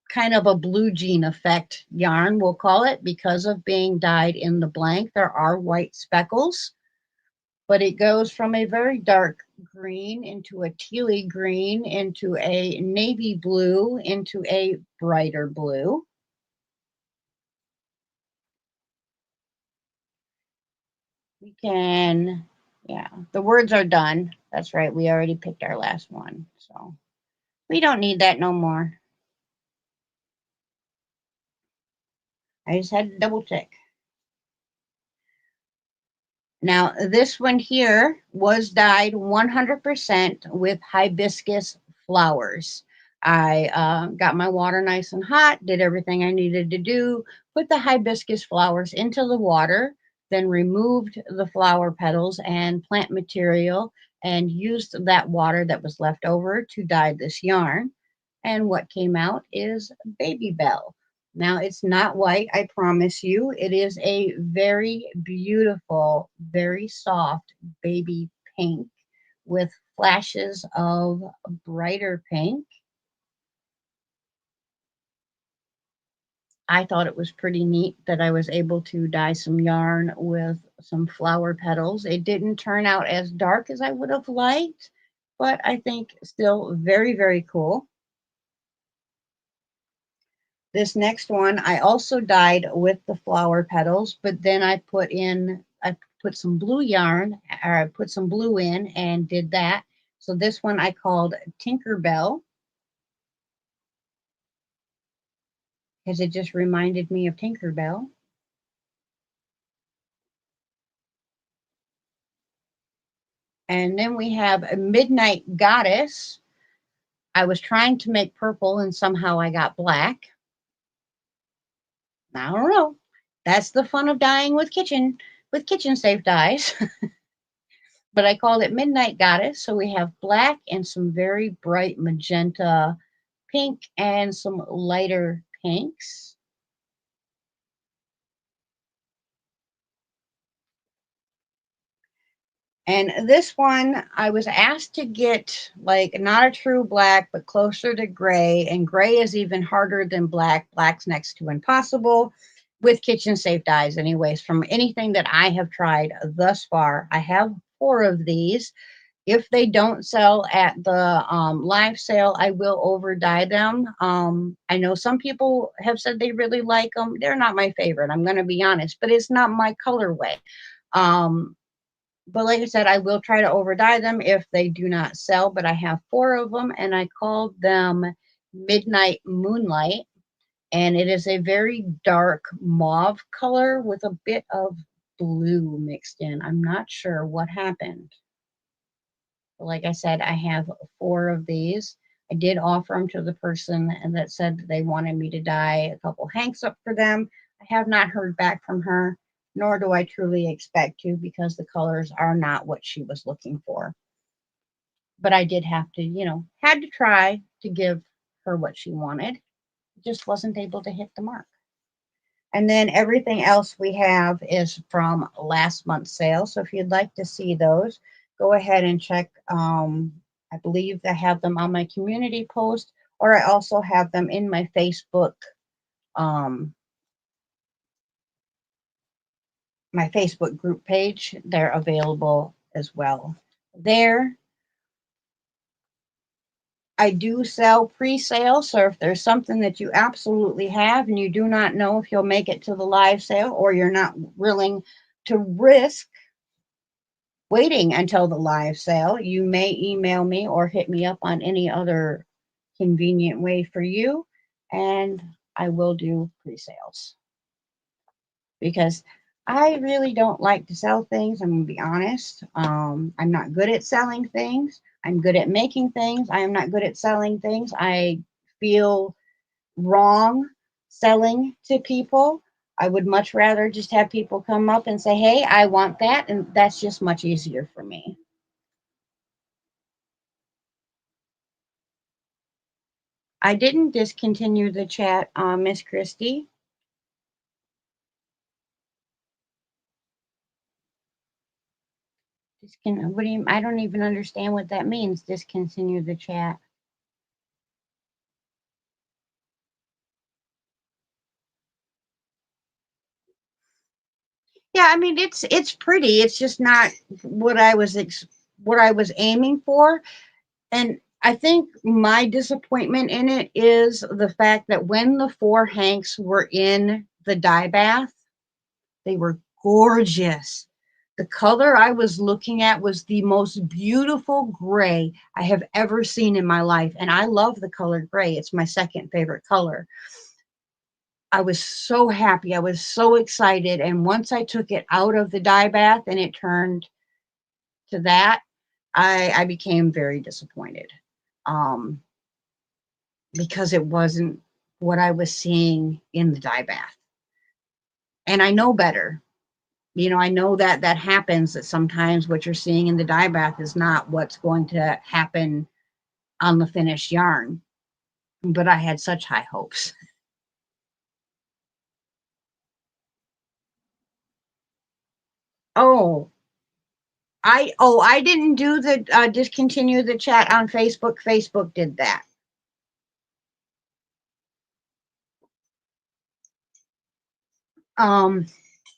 kind of a blue jean effect yarn, we'll call it, because of being dyed in the blank. There are white speckles, but it goes from a very dark green into a tealy green into a navy blue into a brighter blue. We can, yeah, the words are done. That's right. We already picked our last one. So we don't need that no more. I just had to double check. Now, this one here was dyed 100% with hibiscus flowers. I got my water nice and hot, did everything I needed to do, put the hibiscus flowers into the water, then removed the flower petals and plant material and used that water that was left over to dye this yarn. And what came out is Baby Bell. Now, it's not white, I promise you. It is a very beautiful, very soft baby pink with flashes of brighter pink. I thought it was pretty neat that I was able to dye some yarn with some flower petals. It didn't turn out as dark as I would have liked, but I think still very, very cool. This next one, I also dyed with the flower petals, but then I put some blue yarn, or I put some blue in and did that. So this one I called Tinkerbell because it just reminded me of Tinkerbell. And then we have a Midnight Goddess. I was trying to make purple and somehow I got black. I don't know. That's the fun of dyeing with kitchen safe dyes. But I called it Midnight Goddess. So we have black and some very bright magenta pink and some lighter pinks. And this one, I was asked to get like not a true black, but closer to gray. And gray is even harder than black. Black's next to impossible with kitchen safe dyes, anyways. From anything that I have tried thus far, I have 4 of these. If they don't sell at the live sale, I will over dye them. I know some people have said they really like them. They're not my favorite. I'm going to be honest, but it's not my colorway. Um, but like I said, I will try to over dye them if they do not sell. But I have 4 of them, and I called them Midnight Moonlight. And it is a very dark mauve color with a bit of blue mixed in. I'm not sure what happened. Like I said, I have 4 of these. I did offer them to the person that said that they wanted me to dye a couple hanks up for them. I have not heard back from her, nor do I truly expect to because the colors are not what she was looking for. But I did have to, had to try to give her what she wanted. Just wasn't able to hit the mark. And then everything else we have is from last month's sale. So if you'd like to see those, go ahead and check. I believe I have them on my community post, or I also have them in my um, Facebook group page. They're available as well there. I do sell pre-sale, so if there's something that you absolutely have and you do not know if you'll make it to the live sale, or you're not willing to risk waiting until the live sale, you may email me or hit me up on any other convenient way for you, and I will do pre-sales because I really don't like to sell things. I'm going to be honest. I'm not good at selling things. I'm good at making things. I am not good at selling things. I feel wrong selling to people. I would much rather just have people come up and say, hey, I want that. And that's just much easier for me. I didn't discontinue the chat, Miss Christie. What do you? I don't even understand what that means. Discontinue the chat. Yeah, I mean it's pretty. It's just not what what I was aiming for, and I think my disappointment in it is the fact that when the 4 hanks were in the dye bath, they were gorgeous. The color I was looking at was the most beautiful gray I have ever seen in my life. And I love the color gray. It's my second favorite color. I was so happy. I was so excited. And once I took it out of the dye bath and it turned to that, I became very disappointed um, because it wasn't what I was seeing in the dye bath. And I know better. I know that that happens, that sometimes what you're seeing in the dye bath is not what's going to happen on the finished yarn. But I had such high hopes. Oh, I didn't do the discontinue the chat on Facebook. Facebook did that. Um,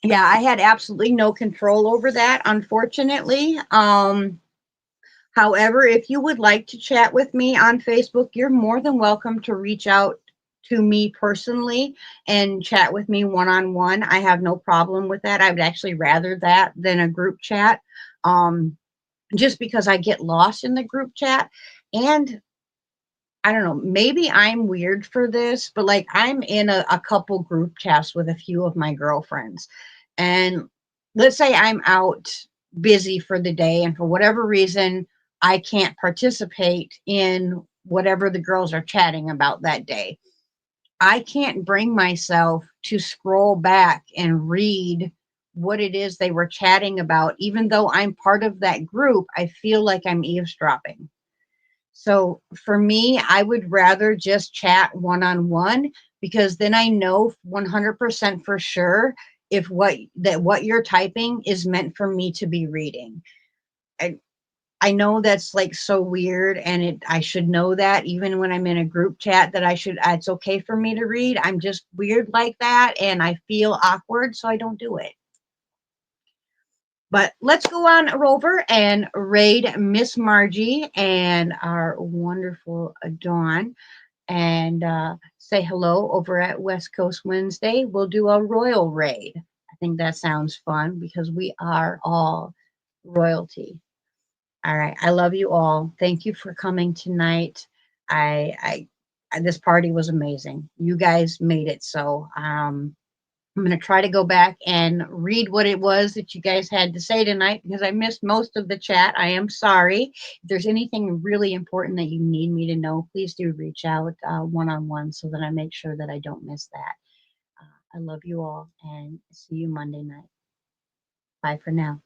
yeah, I had absolutely no control over that, unfortunately. However, if you would like to chat with me on Facebook, you're more than welcome to reach out to me personally and chat with me one-on-one. I have no problem with that. I would actually rather that than a group chat, just because I get lost in the group chat. And I don't know, maybe I'm weird for this, but like I'm in a couple group chats with a few of my girlfriends. And let's say I'm out busy for the day, and for whatever reason, I can't participate in whatever the girls are chatting about that day. I can't bring myself to scroll back and read what it is they were chatting about. Even though I'm part of that group, I feel like I'm eavesdropping. So for me, I would rather just chat one-on-one, because then I know 100% for sure if what you're typing is meant for me to be reading. I, I know that's like so weird, and I should know that even when I'm in a group chat that it's okay for me to read. I'm just weird like that, and I feel awkward, so I don't do it. But let's go on over and raid Miss Margie and our wonderful Dawn, and say hello over at West Coast Wednesday. We'll do a royal raid. I think that sounds fun because we are all royalty. All right. I love you all. Thank you for coming tonight. This party was amazing. You guys made it. So I'm going to try to go back and read what it was that you guys had to say tonight, because I missed most of the chat. I am sorry. If there's anything really important that you need me to know, please do reach out one-on-one so that I make sure that I don't miss that. I love you all, and see you Monday night. Bye for now.